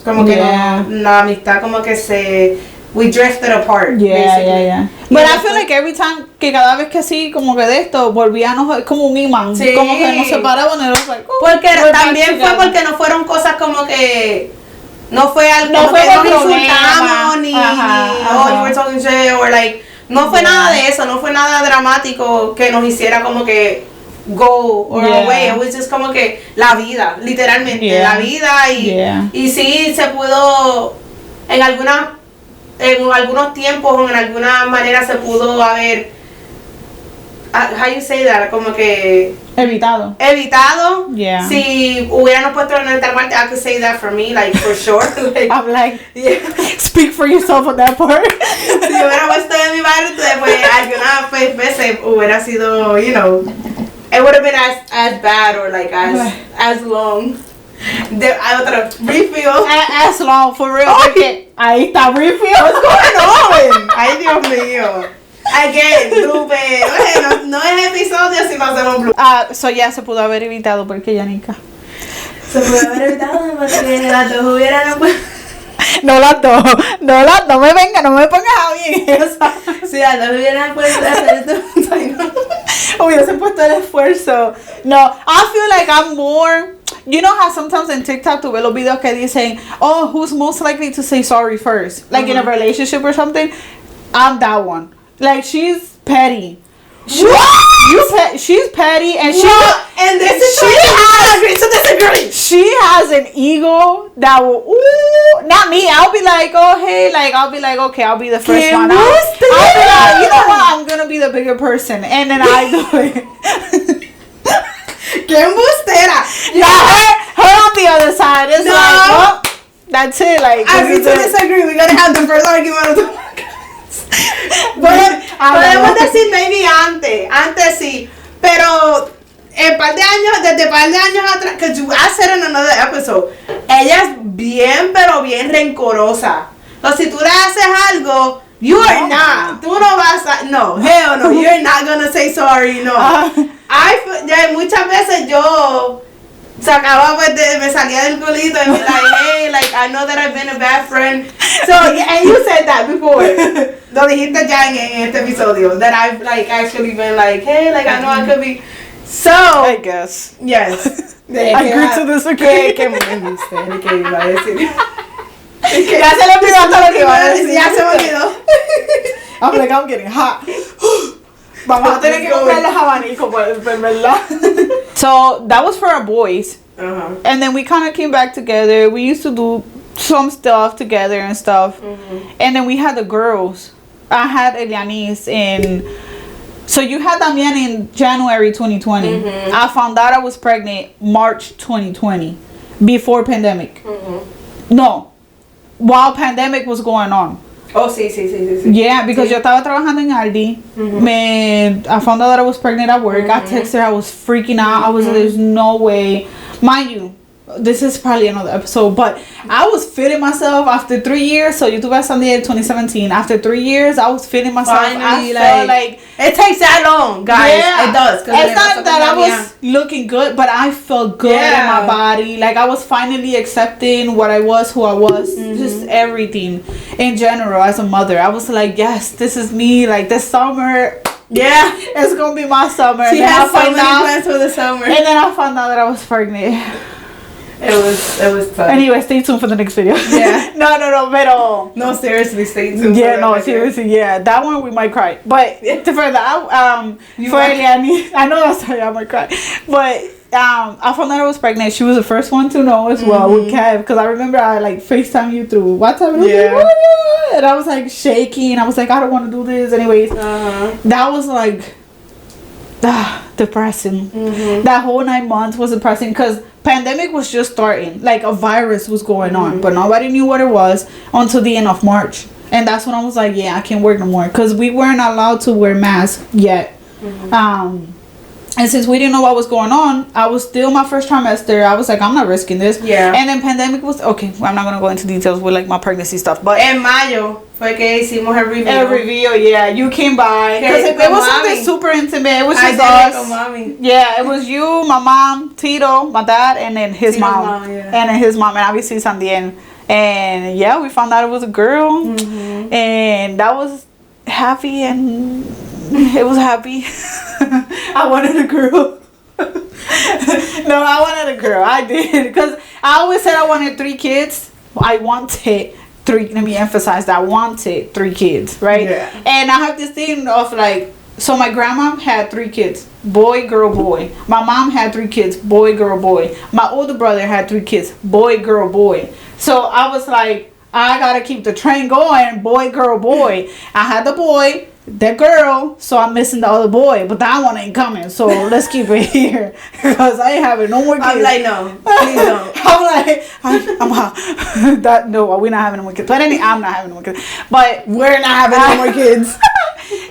como que la amistad como que we drifted apart. But I feel like every time, que cada vez que sí, como que de esto, volvíamos como un imán. Como que nos separaban y era like, porque también fue porque no fueron cosas como que, no fue algo que nos insultamos, ni you were talking shit, or like, no fue nada de eso, no fue nada dramático que nos hiciera como que go or away. It was just como que la vida, literalmente, la vida, y sí se pudo, en algunos tiempos, en alguna manera se pudo haber how you say that, como que evitado. Yeah. Si hubiéramos puesto en nuestra parte, I could say that for me, like for sure. Like, I'm like, yeah. Speak for yourself on that part. Si hubiera puesto de mi parte, pues algunas veces hubiera sido, you know, it would have been as bad or like as long. Otro refill. As long, for real. Okay. Ahí está refill. What's going on? Ay, Dios mío. Again, blooper. Bueno, no es episodio si no hacemos blooper. So ya se pudo haber evitado porque Yanica. Se pudo haber evitado porque las dos hubieran... No las dos, no me venga, no me pongas a mí esa. Si las dos hubieran podido hacer esto, hubiesen puesto el esfuerzo. No, I feel like I'm more... You know how sometimes in TikTok tú ves los videos que dicen, oh, who's most likely to say sorry first? Like in a relationship or something. I'm that one. Like, she's petty. She's petty and and this is agree to disagree. She has an ego that will not me. I'll be like, oh hey, like I'll be like, okay, I'll be the first one. I'll be like, you know what, I'm gonna be the bigger person, and then I do it. ¡Qué embustera! Her on the other side is like, well, that's it. Like, agree to disagree. We gotta have the first argument of the podcast. Podemos decir maybe antes sí, pero desde par de años atrás, because I said in another episode, ella es bien pero bien rencorosa. O si tú le haces algo, you are not, tú no vas a, no, hell no, you're not gonna say sorry, no. Muchas veces yo sacaba pues me salía del culito and be like, hey, like I know that I've been a bad friend. So and you said that before. Lo dijiste ya en este episodio that I've like actually been like, hey, like I know I could be. So I guess. Yes. Agree to disagree. ¿Qué me dijiste? ¿Qué iba a decir? Ya se le olvidó hasta lo que iba a decir. Ya se me olvidó. I'm like, I'm getting hot. Vamos a tener que comprar los abanicos, pues, ¿verdad? So, that was for our boys. Uh-huh. And then we kind of came back together. We used to do some stuff together and stuff. Mm-hmm. And then we had the girls. I had Elianis in... So, you had Damian in January 2020. Mm-hmm. I found out I was pregnant March 2020. Before pandemic. Mm-hmm. No. While pandemic was going on. Oh, sí. Yeah, because yo estaba trabajando en Aldi. Mm-hmm. I found out that I was pregnant at work. I texted her. I was freaking out. I was there's no way. Mind you, this is probably another episode, but I was feeling myself after 3 years. So YouTube Sunday in 2017. After 3 years, I was feeling myself. Finally, I felt like it takes that long, guys. Yeah, it does. It's not that I was looking good, but I felt good in my body. Like I was finally accepting what I was, who I was, just everything in general as a mother. I was like, yes, this is me. Like this summer. Yeah, it's gonna be my summer. She has so many plans for the summer. And then I found out that I was pregnant. It was tough. Anyway, stay tuned for the next video. Yeah. No, pero... No, seriously, stay tuned. Yeah, no, seriously, yeah. That one we might cry. But for that, for Eliani, I know that's why I might cry. But I found out I was pregnant. She was the first one to know as well with Kev. Because I remember I like FaceTime you through WhatsApp. And I was like, oh, yeah. And I was like shaking. I was like, I don't want to do this. Anyways, that was like... depressing. That whole 9 months was depressing because pandemic was just starting. Like a virus was going on, but nobody knew what it was until the end of March. And that's when I was like, yeah, I can't work no more because we weren't allowed to wear masks yet. And since we didn't know what was going on, I was still my first trimester. I was like, I'm not risking this. Yeah. And then pandemic was okay. Well, I'm not gonna go into details with like my pregnancy stuff, but en mayo fue que hicimos el review. El review, yeah. You came by because it was something super intimate. It was just us. Yeah, it was you, my mom, Tito, my dad, and then his mom, and then his mom, and obviously Sandien. And yeah, we found out it was a girl, and that was happy and. It was happy. I wanted a girl. No, I wanted a girl. I did. Because I always said I wanted 3 kids. I wanted 3. Let me emphasize that. I wanted 3 kids, right? Yeah. And I have this thing of like, so my grandma had 3 kids. Boy, girl, boy. My mom had 3 kids. Boy, girl, boy. My older brother had 3 kids. Boy, girl, boy. So I was like, I gotta keep the train going. Boy, girl, boy. I had the boy. that girl, so I'm missing the other boy, but that one ain't coming, so let's keep it here because I ain't having no more kids. I'm like, no, please don't. I'm like, that no, we're not having no more kids. But I'm not having no more kids. But we're not having no more kids.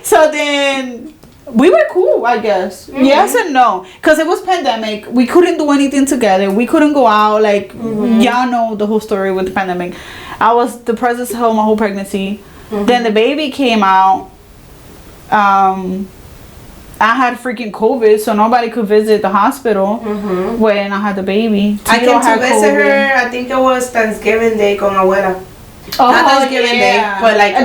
So then we were cool, I guess. Mm-hmm. Yes and no, because it was pandemic. We couldn't do anything together. We couldn't go out. Like y'all know the whole story with the pandemic. I was depressed as hell my whole pregnancy. Mm-hmm. Then the baby came out. I had freaking COVID, so nobody could visit the hospital when I had the baby. I came to visit her. I think it was Thanksgiving Day con abuela. Oh, not Thanksgiving Day, but like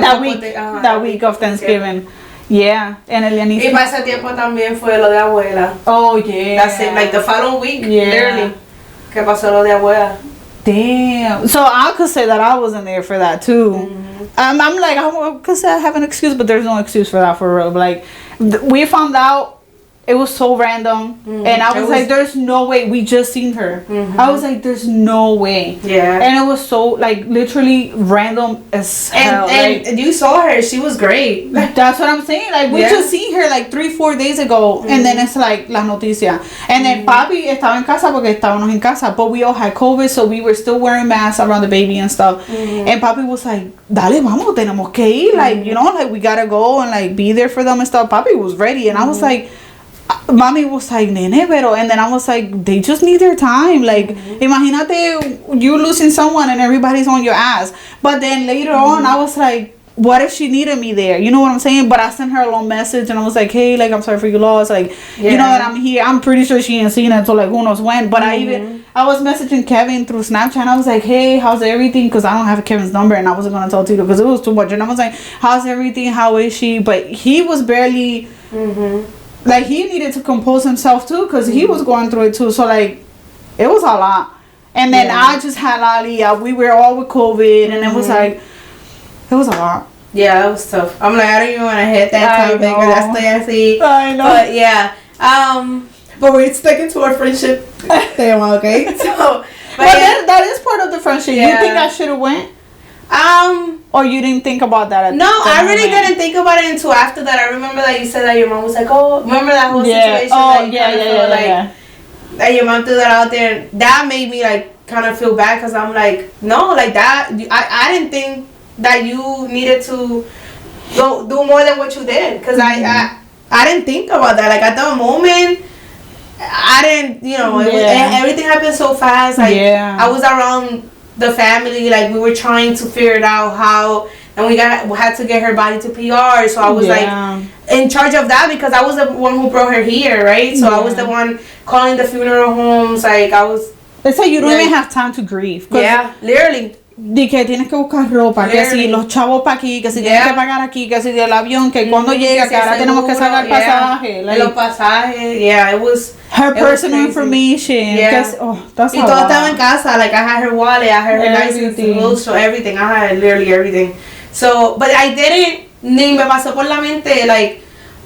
that week of Thanksgiving. Yeah, and Elianita. Y para ese tiempo también fue lo de abuela. Oh yeah. That's it. Like the following week, literally, que pasó lo de abuela. Damn. So I could say that I wasn't there for that too. I'm like, I could say I have an excuse, but there's no excuse for that for real. Like, we found out it was so random, and I was like, there's no way. We just seen her. I was like, there's no way. Yeah. And it was so like literally random as hell. And you saw her. She was great. Like, that's what I'm saying. Like, we just seen her like 3-4 days ago, and then it's like la noticia. And then papi estaba en casa porque estábamos en casa, but we all had COVID, so we were still wearing masks around the baby and stuff. And papi was like, dale, vamos, tenemos que ir. Like, you know, like we gotta go and like be there for them and stuff. Papi was ready, and I was like. Mommy was like, nene, pero, and then I was like, they just need their time. Like, imagínate you losing someone and everybody's on your ass. But then later on, I was like, what if she needed me there? You know what I'm saying? But I sent her a long message and I was like, hey, like, I'm sorry for your loss. Like, you know that I'm here. I'm pretty sure she ain't seen it until like who knows when. But I was messaging Kevin through Snapchat and I was like, hey, how's everything? Because I don't have Kevin's number and I wasn't going to tell Tito because it was too much. And I was like, how's everything? How is she? But he was barely... Like, he needed to compose himself, too, because he was going through it, too. So, like, it was a lot. And then I just had Ali. We were all with COVID, and it was, like, it was a lot. Yeah, it was tough. I'm like, I don't even want to hit that topic, because that's the así. I know. But, yeah. But we're sticking to our friendship thing, okay? So, but that is part of the friendship. Yeah. You think I should have went? Or you didn't think about that No, I really didn't think about it until after that. I remember that you said that your mom was like, oh, remember that whole situation? Oh, yeah. That your mom threw that out there. That made me, like, kind of feel bad because I'm like, no, like that. I didn't think that you needed to go do more than what you did because I didn't think about that. Like, at the moment, I didn't, you know, everything happened so fast. Like, I was around the family, like we were trying to figure it out how, and we had to get her body to PR, so I was like in charge of that because I was the one who brought her here, right? So I was the one calling the funeral homes, like I was. It's like you don't even have time to grieve. Yeah, literally. De que tienes que buscar ropa, que si los chavos para aquí, que si tienes que pagar aquí, que si del avión, que cuando llega, que ahora tenemos que sacar pasaje. Like, los pasajes, it was... Her personal information. That's y todo estaba en casa, like I had her wallet, I had her license, so everything, I had literally everything. So, but I didn't, ni me pasó por la mente, like,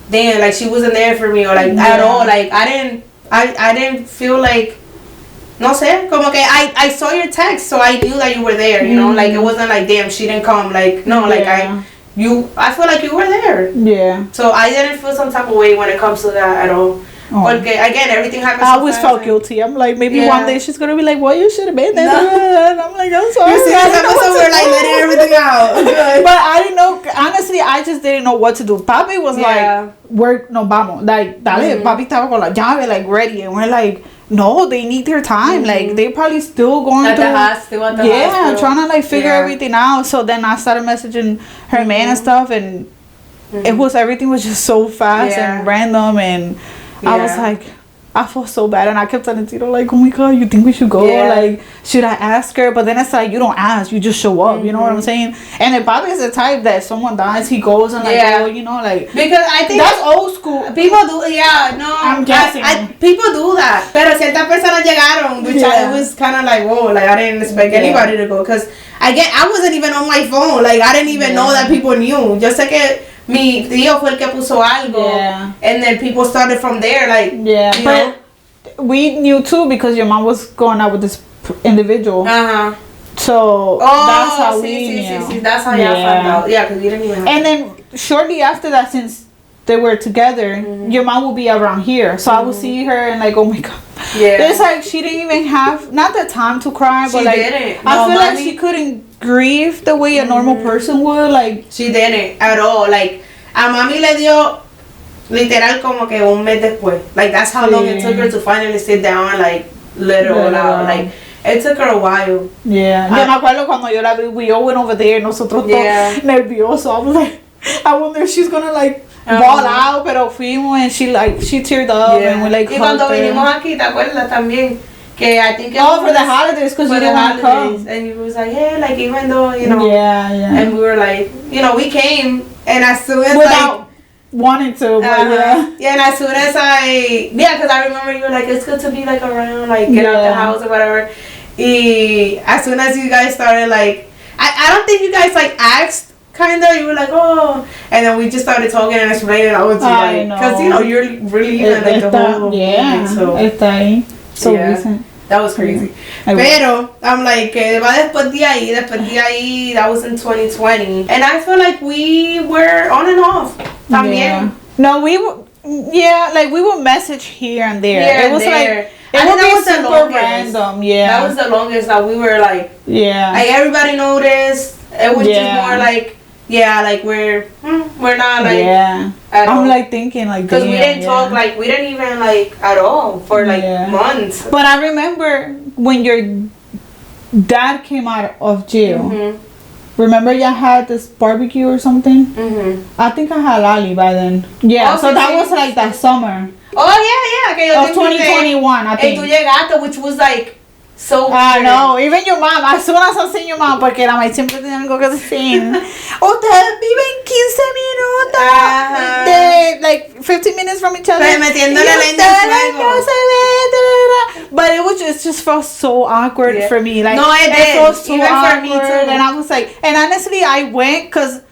damn, like she wasn't there for me, or like, at all, like, I didn't feel like, no sé, como que I saw your text, so I knew that you were there, you know, like it wasn't like, damn, she didn't come, like, no, like I feel like you were there. Yeah. So I didn't feel some type of way when it comes to that at all. Porque, again, everything happens I always felt guilty. I'm like, maybe one day she's gonna be like, well, you should have been there. No. And I'm like, I'm sorry. You see this episode, we're like letting everything out. But I didn't know, honestly, I just didn't know what to do. Papi was like, no vamos. Like, dale, papi estaba con la llave, like, ready. And we're like, no, they need their time. Like, they probably still going at the hospital. Trying to, like, figure everything out. So then I started messaging her man and stuff. And everything was just so fast and random. And I was like, I felt so bad, and I kept telling Tito, like, oh my god, you think we should go? Like, should I ask her? But then it's like, you don't ask, you just show up, you know what I'm saying? And if Bobby is the type that someone dies, he goes and like, oh, you know, like, because I think that's old school. People do, I'm guessing. People do that. Pero ciertas personas llegaron, which it was kind of like, whoa, like, I didn't expect anybody to go, because, again, I wasn't even on my phone, like, I didn't even know that people knew. Yo sé que mi tío fue el que puso algo, and then people started from there, like, you know? We knew too because your mom was going out with this individual. So that's how we knew. See. That's how y'all found out. Yeah, because we didn't even have. And then shortly after that, since they were together, your mom would be around here, so I would see her and like, oh my god. Yeah. It's like she didn't even have not the time to cry, but like I feel like she couldn't grieve the way a normal person would. Like she didn't at all. Like a mami le dio literal como que un mes después. Like that's how long it took her to finally sit down and like let it all out. Like it took her a while. Yeah. Yo me acuerdo cuando yo la vi, we all went over there, nosotros todos nerviosos. I was like, I wonder if she's gonna like ball out, pero fuimos and she teared up and we like. Y cuando vinimos aquí, ¿te acuerdas también? Que I think for the holidays, because you didn't want to come. And you was like, hey, like even though, you know. Yeah. And we were like, you know, we came and as soon as without wanting to, but yeah, and as soon as because I remember you were like, it's good to be like around, like get out the house or whatever. Y as soon as you guys started like, I don't think you guys like asked. Kinda, you were like, oh, and then we just started talking and explaining. I was like, because you know you're really even like the whole movie, so está ahí, so recent. That was crazy. Pero I'm like, va después de ahí, that was in 2020, and I feel like we were on and off. También. Yeah. No, we would message here and there. It was like. I think that was the longest. Random, yeah. That was the longest that we were like. Yeah. Like everybody noticed. It was just more like. Yeah, like we're not like at all. I'm like thinking like because we didn't talk like we didn't even like at all for like months. But I remember when your dad came out of jail. Remember y'all had this barbecue or something? I think I had Lali by then. Yeah, so that was like that summer. Oh yeah. Of 2021, I think. And tú llegaste, which was like. So no, even your mom, as soon as I seen your mom, porque la maíz siempre tenía algo que decir. Ustedes viven 15 minutos de like 15 minutes from each other. Metiéndole leña al fuego. But it just felt so awkward for me. Like no, it felt so even awkward, for me too. and I was like, and honestly, I went because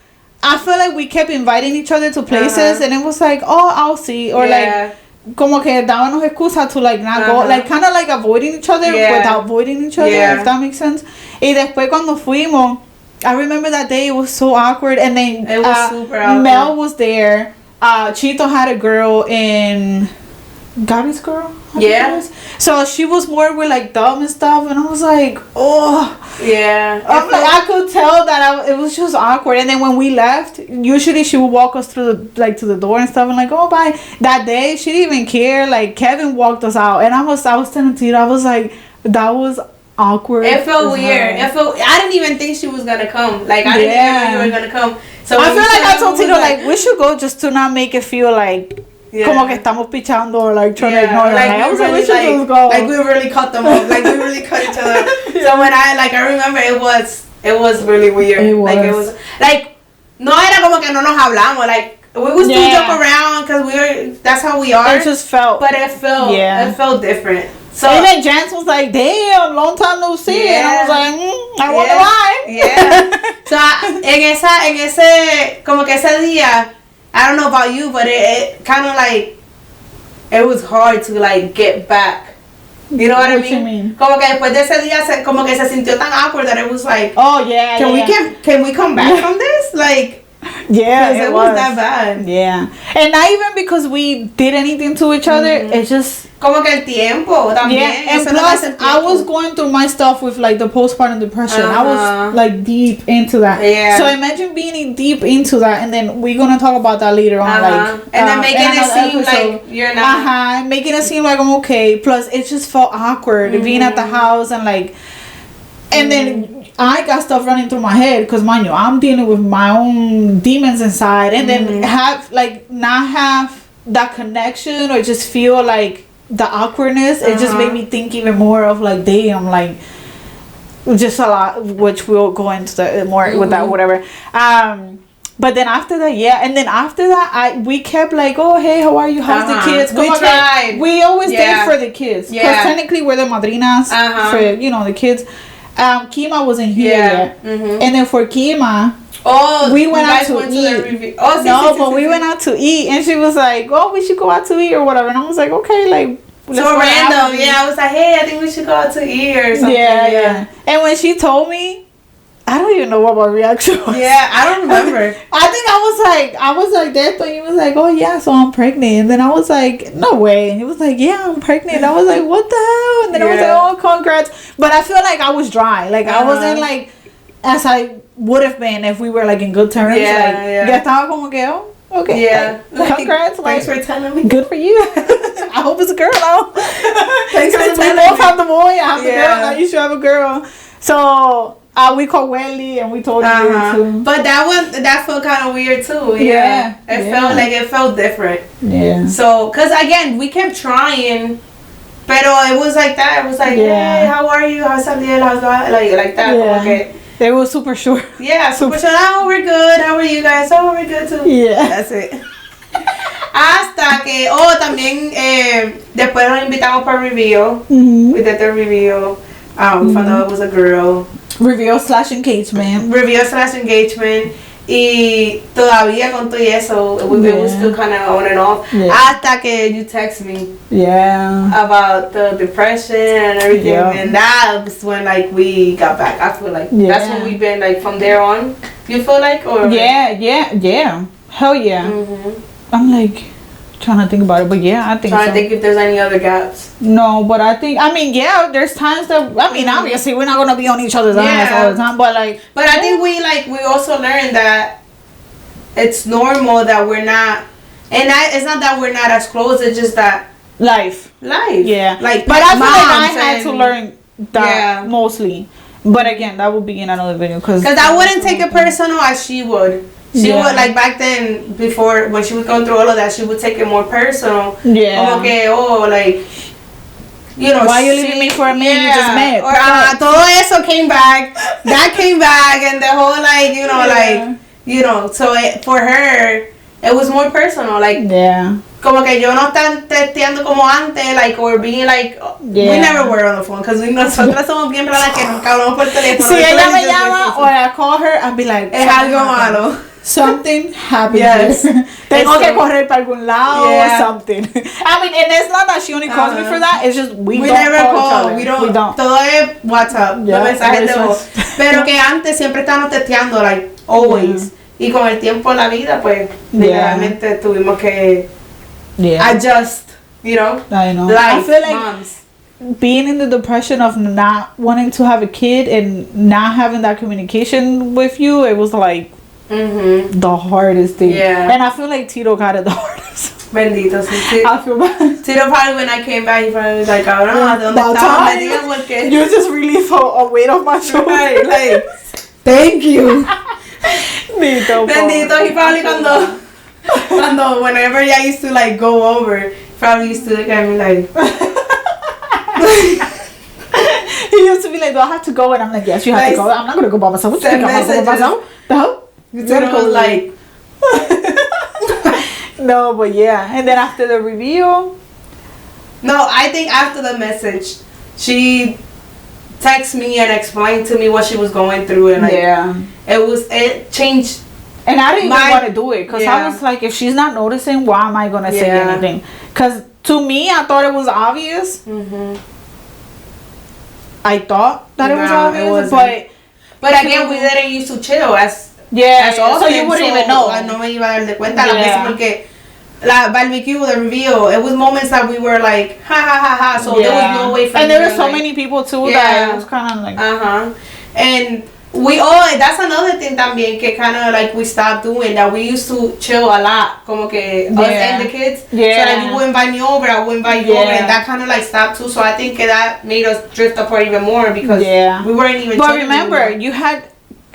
I feel like we kept inviting each other to places, and it was like, oh, I'll see, or like. Como que dábamos excusa to like not go, like kind of like avoiding each other without avoiding each other, if that makes sense. Y después cuando fuimos, I remember that day it was so awkward, and then it was super awkward. Mel was there. Chito had a girl in Gabi's girl. So she was more with like dumb and stuff, and I was like, oh. Yeah. I'm like, I could tell that it was just awkward. And then when we left, usually she would walk us through to the door and stuff, and like, oh bye. That day she didn't even care. Like Kevin walked us out, and I was telling Tito, I was like, that was awkward. It felt weird. I didn't even think she was gonna come. Like I didn't even know you were gonna come. So I feel like I told Tito like we should go just to not make it feel like. Como que estamos pichando or like trying to ignore them. Like we should just go. Like we really cut them off. Like we really cut each other. So when I remember it was really weird. It was like no era como que no nos hablamos. Like we would still joke around because that's how we are. It just felt. But it felt different. So and then Jance was like, damn, long time no see. And I was like, I wonder why. Yeah. So en ese como que ese día. I don't know about you, but it kind of like it was hard to like get back. You know what I mean? You mean? Como que después de ese día como que se sintió tan awkward that it was like, oh yeah, can we come back from this? Like, it was that bad. Yeah, and not even because we did anything to each other. It just como que el tiempo también. Yeah, and plus I was going through my stuff with like the postpartum depression. I was like deep into that. Yeah. So imagine being deep into that, and then we're gonna talk about that later on. Like, and then making it seem like you're not. Making it seem like I'm okay. Plus, it just felt awkward being at the house and like, and then. I got stuff running through my head because, mind you, I'm dealing with my own demons inside, and then not have that connection or just feel like the awkwardness. It just made me think even more of like, damn, like just a lot, which we'll go into the more with that, whatever. But then after that, we kept like, oh hey, how are you? How's the kids? We tried. We always did for the kids because technically we're the madrinas for the kids. Kima wasn't here yet, and then for Kima, we went out to eat. We went out to eat, and she was like, "Oh, we should go out to eat or whatever." And I was like, "Okay, like So random, I was like, hey, I think we should go out to eat or something. Yeah. And when she told me, I don't even know what my reaction was. Yeah, I don't remember. I think I was like that, but he was like, oh yeah, so I'm pregnant. And then I was like, no way. And he was like, yeah, I'm pregnant. I was like, what the hell? And then I was like, oh, congrats. But I feel like I was dry. Like, I wasn't like, as I would have been if we were like in good terms. Ya estaba como que, oh, okay. Yeah. Congrats. Thanks for telling me. Good for you. I hope it's a girl though. Thanks for telling me. We both have the boy. I have the girl. Now you should have a girl. So we called Welly and we told her too. But that felt kind of weird too. Yeah. It felt different. Yeah. So, cause again, we kept trying, pero it was like that. It was like, hey, how are you? How's Samuel? How's that? Like that. Yeah. Okay. They were super short. Yeah, super short. Oh, we're good. How are you guys? Oh, we're good too. Yeah. That's it. Hasta que, también, después nos invitamos para review. Mm-hmm. We did the review. We found out it was a girl. Review/engagement. Y todavía con todo eso, it was still kind of on and off. Yeah. Hasta que you text me. Yeah. About the depression and everything. Yeah. And that was when like we got back. I feel like that's when we've been like from there on. You feel like? Or Yeah. Hell yeah. Mm-hmm. I'm like trying to think about it, but I think trying to think if there's any other gaps. No, but there's times that obviously we're not gonna be on each other's eyes all the time, but I think we also learned that it's normal that we're not, and it's not that we're not as close. It's just that life. Yeah. Like, but I feel like I had to learn that mostly. But again, that would be in another video because I wouldn't take it personal as she would. She would, like, back then, before, when she was going through all of that, she would take it more personal. Yeah. Como que, like, you know. Why you leaving me for a man you just met? Or, todo eso came back. That came back, and the whole, like, you know, so for her, it was more personal. Like, como que yo no están testeando como antes, like, or being like, we never were on the phone, because nosotras somos bien raras que nunca hablamos por teléfono. Si ella me llama, or I call her, I'll be like, es algo malo. Something happened here. Tengo que correr para algún lado or something. I mean, and it's not that she only calls me for that. It's just we don't never call. We don't. Todo es WhatsApp. Los mensajes de voz. Pero que antes siempre estábamos testeando, like, always. Y con el tiempo en la vida, pues, literalmente tuvimos que adjust, you know. I know. Life, I feel like moms. Being in the depression of not wanting to have a kid and not having that communication with you, it was like the hardest thing. Yeah. And I feel like Tito got it the hardest. Bendito, sí. I feel bad. Tito probably, when I came back, he probably was like, ahora ¿dónde estaba metida? Porque you just relieve a weight off my shoulder. Right, like, thank you. Bendito, he probably cuando whenever I used to like go over, probably used to look at me like. He used to be like, do I have to go? And I'm like, yes, you have to go. I'm not gonna go by myself. What you think? I'm not going by myself? The hell? Tito was like. No, but and then after the review. No, I think after the message, she texted me and explained to me what she was going through, and like it changed. And I didn't even want to do it because I was like, if she's not noticing, why am I gonna say anything? Because to me, I thought it was obvious. I thought that it was obvious, but again, we didn't used to chill as so you wouldn't even know. No me iba a dar de cuenta la vez porque la barbecue, the review, it was moments that we were like ha ha ha ha. So there was no way for and there were so many people too that it was kind of like and we all, that's another thing también que kind of like we stopped doing, that we used to chill a lot, como que us and the kids. So like you would invite me over, I would invite you over, and that kind of like stopped too. So I think that made us drift apart even more because we weren't even. But remember, you had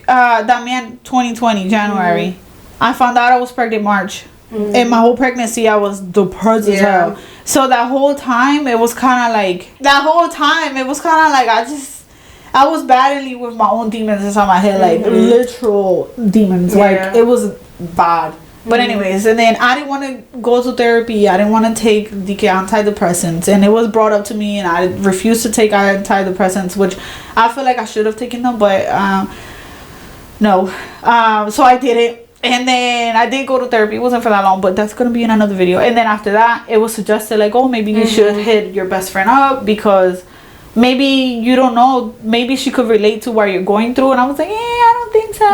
that man 2020 January. I found out I was pregnant March. And my whole pregnancy, I was depressed as hell. So that whole time, it was kind of like I was battling with my own demons inside my head, like literal demons. Like it was bad. But anyways, and then I didn't want to go to therapy. I didn't want to take the antidepressants, and it was brought up to me, and I refused to take antidepressants, which I feel like I should have taken them, but no. So I did it. And then I did go to therapy. It wasn't for that long, but that's going to be in another video. And then after that, it was suggested like, oh, maybe you should hit your best friend up because maybe you don't know. Maybe she could relate to what you're going through. And I was like, I don't think so.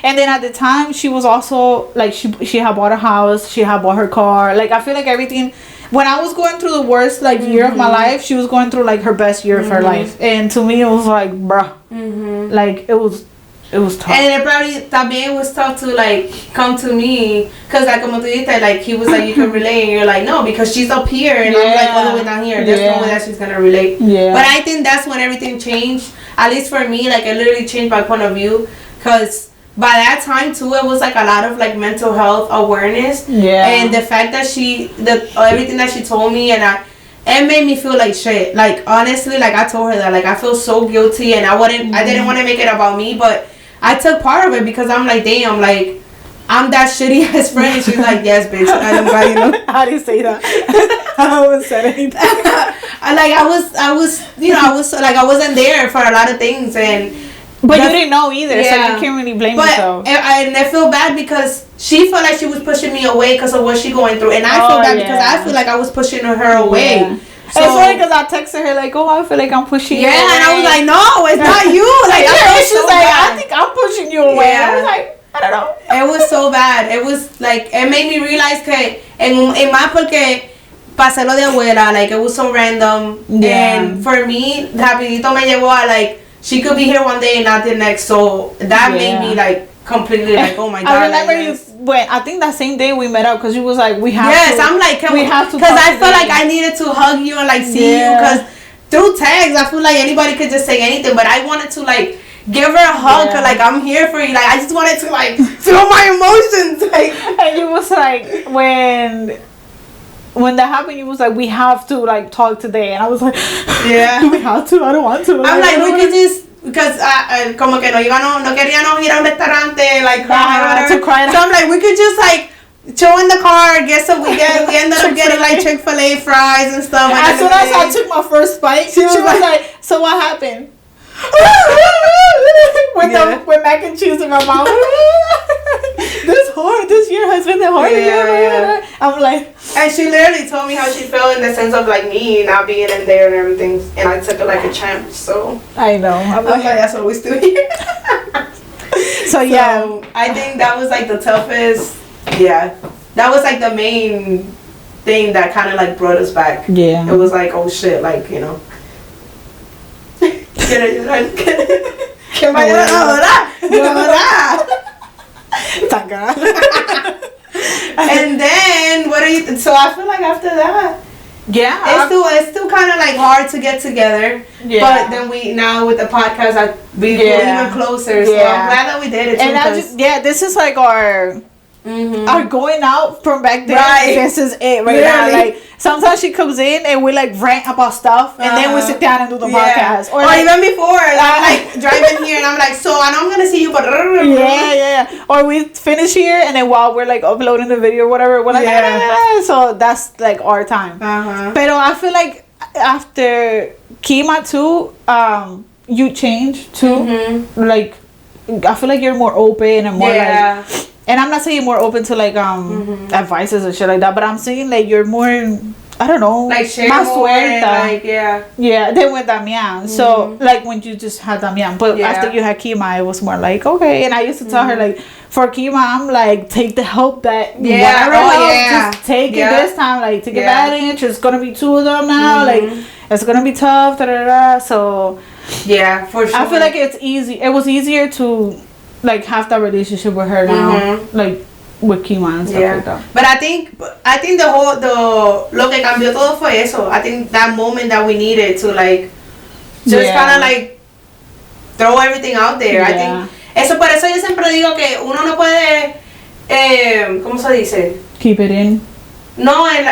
And then at the time, she was also like, she had bought a house. She had bought her car. Like, I feel like everything. When I was going through the worst like year of my life, she was going through like her best year of her life. And to me, it was like, bruh. Like, it was tough. And it probably también was tough to like come to me because like como tú dijiste, like he was like you can relate and you're like no because she's up here and I'm like all the way down here. There's no way that she's gonna relate. But I think that's when everything changed. At least for me, like it literally changed my point of view because by that time too it was like a lot of like mental health awareness. And the fact that everything that she told me and it made me feel like shit. Like honestly, like I told her that like I feel so guilty and I didn't want to make it about me, but I took part of it because I'm like, damn, like, I'm that shitty ass friend. And she's like, yes, bitch. I don't you know. How do you say that? I haven't said anything. I was like, I wasn't there for a lot of things. But you didn't know either, so you can't really blame yourself. And I feel bad because she felt like she was pushing me away because of what she going through. And I feel bad because I feel like I was pushing her away. So, it's funny because I texted her like, oh, I feel like I'm pushing you away. And I was like, no, it's not you. Like, she's like, I think I'm pushing you away. I was like, I don't know. It was so bad. It was like, it made me realize que en más porque pasé lo de abuela, like it was so random. And for me, rapidito me llevó a like, she could be here one day and not the next. So that made me like completely like, oh my God. I remember I think that same day we met up because you was like, we have to. Yes, I'm like, we have to. Because I felt like I needed to hug you and like see you because through tags, I feel like anybody could just say anything, but I wanted to like give her a hug cause like I'm here for you. Like I just wanted to like feel my emotions. Like, and you was like when that happened, you was like, we have to like talk today, and I was like, do we have to? I don't want to. I'm like, we could just. Because como que no queríamos ir a un restaurante like to cry. So I'm like we could just like chill in the car, we ended up getting like Chick-fil-A fries and stuff. As soon as I took my first bite, she was like, so what happened? with mac and cheese in my mouth. This year has been the hardest year. I'm like, and she literally told me how she felt in the sense of like me not being in there and everything, and I took it like a champ. So I know. I'm like, that's what we still here. So I think that was like the toughest. Yeah, that was like the main thing that kind of like brought us back. Yeah, it was like, oh shit, like you know. Que me ayudan a llorar. And then what are you? So I feel like after that, it's still kind of like hard to get together. Yeah. But then now with the podcast, we feel even closer. So I'm glad that we did it. And this is like our going out from back then. Right. This is it now. Like sometimes she comes in and we like rant about stuff, and then we sit down and do the podcast. Or like, even before, I'm like driving here and I'm like, so I know I'm gonna see you, but Or we finish here and then while we're like uploading the video or whatever, we're like, so that's like our time. But I feel like after Kima too, you change too. Like I feel like you're more open and more like. And I'm not saying more open to like advices and shit like that, but I'm saying like you're more, I don't know, like share more, like than with Damian. So like when you just had Damian, but after you had Kima, it was more like okay. And I used to tell her like for Kima, I'm like take the help that just take it this time, like take advantage. It's gonna be 2 of them now, like it's gonna be tough. So for sure. I feel like it's easy. It was easier to. Like have that relationship with her now, like with Kima and stuff like that. But I think lo que cambió todo fue eso. I think that moment that we needed to like just kind of like throw everything out there. I think eso por eso yo siempre digo que uno no puede ¿cómo se dice? Keep it in. No, and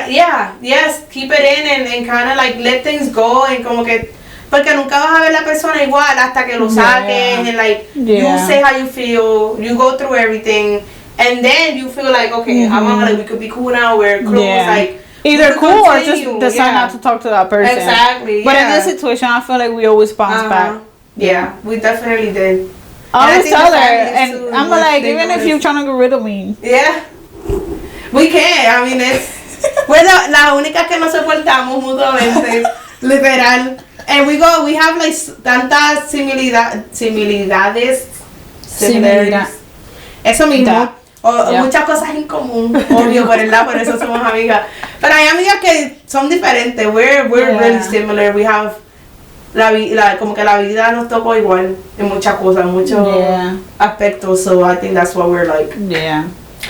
keep it in and kind of like let things go and como que porque nunca vas a ver la persona igual hasta que lo saques and like you say how you feel, you go through everything, and then you feel like okay, we could be cool now, we're close, like either cool or just decide not to talk to that person. Exactly. But in this situation, I feel like we always bounce back. Yeah, we definitely did. I always tell her, and I'm like, even if you're trying to get rid of me. Yeah. We can. I mean, it's... Bueno, las únicas que nos soportamos mutuamente. Literal. And we have like tantas similitudes. Eso mismo. Muchas cosas en común, obvio, ¿verdad? Por eso somos amigas. Pero hay amigas que son diferentes. We're really similar. We have como que la vida nos tocó igual en muchas cosas, muchos aspectos. So I think that's what we're like. Yeah.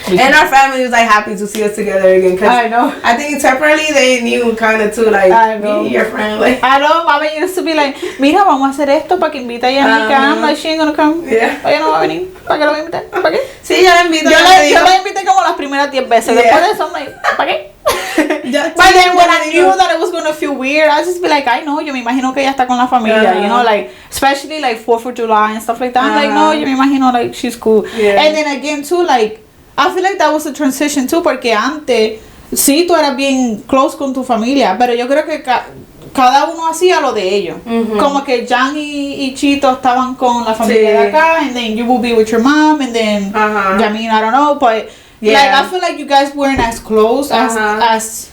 And our family was like happy to see us together again. Cause I know. I think separately they knew kind of too, like, be your friend. Like. I know. Mama used to be like, mira, vamos a hacer esto para que invite a Yanika. I'm like, she ain't gonna come. Yeah. Ella no va a venir. ¿Para qué lo voy a invitar? ¿Para qué? Sí, yo la invito. Yo la invité como las primeras 10 veces. Después de eso, I'm like, ¿para qué? But then when I knew that it was gonna feel weird, I just be like, I know, yo me imagino que ella está con la familia, you know, like, especially like 4th of July and stuff like that. I'm like, no, yo me imagino, like, she's cool. Yeah. And then again, too, like, I feel like that was a transition too, porque antes, sí, tú eras bien close con tu familia, pero yo creo que cada uno hacía lo de ellos. Mm-hmm. Como que Jan y Chito estaban con la familia de acá, and then you will be with your mom, and then, I mean, I don't know, but, like, I feel like you guys weren't as close as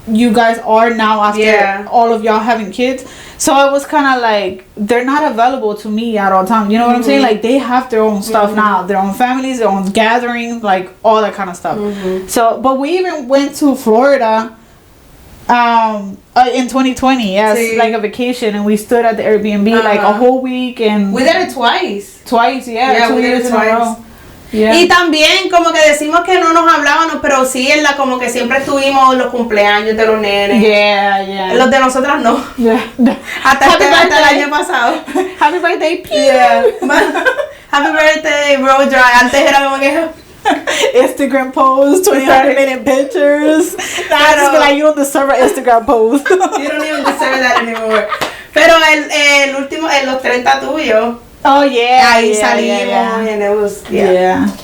you guys are now after all of y'all having kids. So it was kind of like, they're not available to me at all times. You know what I'm saying? Like, they have their own stuff now, their own families, their own gatherings, like, all that kind of stuff. So, but we even went to Florida in 2020 as like a vacation, and we stood at the Airbnb like a whole week, and we did it twice, 2 years in a row. Yeah. Y también como que decimos que no nos hablábamos, pero sí en la como que siempre estuvimos los cumpleaños de los nenes. Yeah. Los de nosotras no. Hasta el año pasado. Happy birthday, P. Yeah. Happy birthday, road dry. Antes era como que Instagram post, 20-minute pictures. Now just be like, you don't deserve an Instagram post. You don't even deserve that anymore. Pero el último, los 30 tuyos. Oh yeah, ahí salimos, and it was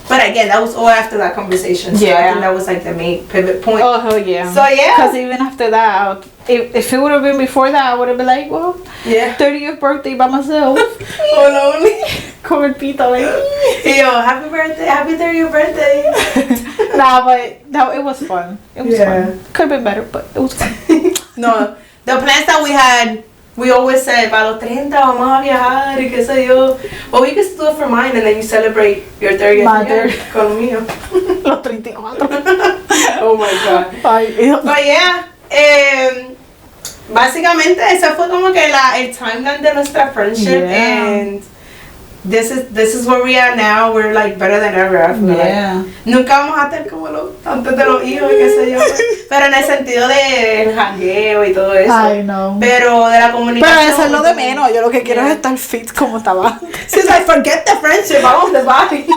But again, that was all after that conversation. So I think that was like the main pivot point. Oh hell yeah. So yeah. Because even after that, if it would have been before that, I would have been like, well, 30th birthday by myself. Oh lonely. Con el pito like. Yo, happy 30th birthday. Nah, but no, it was fun. It was fun. Could have been better, but it was fun. No, the plans that we had. We always said, para los 30 vamos a viajar y qué sé yo. Well, we could do it for mine, and then you celebrate your 30th year con lo mío. Los 34. Oh my God. But yeah, básicamente ese fue como que el timeline de nuestra friendship, and this is where we are now. We're like better than ever. I feel like. Nunca vamos a tener como antes de los hijos y qué sé yo. Pero en el sentido de jangueo y todo eso. I know. Pero de la comunicación. Pero eso es lo de menos. Yo lo que quiero es estar fit como estaba. She's like, forget the friendship. I want the body.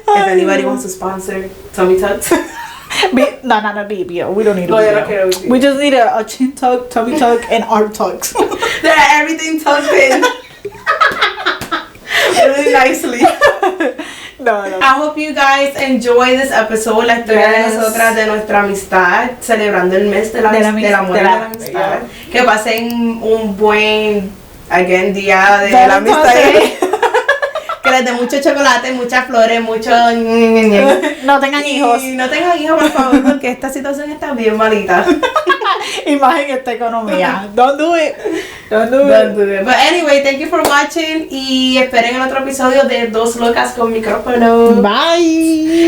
If anybody wants to sponsor tummy tucks. No, BBO. We don't need a BBO. We just need a chin tuck, tummy tuck, and arm tucks. They're everything tucked in. Really nicely. No. I hope you guys enjoy this episode, la historia de nosotras, de nuestra amistad, celebrando el mes del amor y de la amistad. Que pasen un buen, día de la amistad. Que les dé mucho chocolate, muchas flores, mucho... No tengan hijos. No tengan hijos, por favor, porque esta situación está bien malita. Y más en esta economía. Don't do it. But anyway, thank you for watching. Y esperen el otro episodio de Dos Locas con Micrófono. Bye.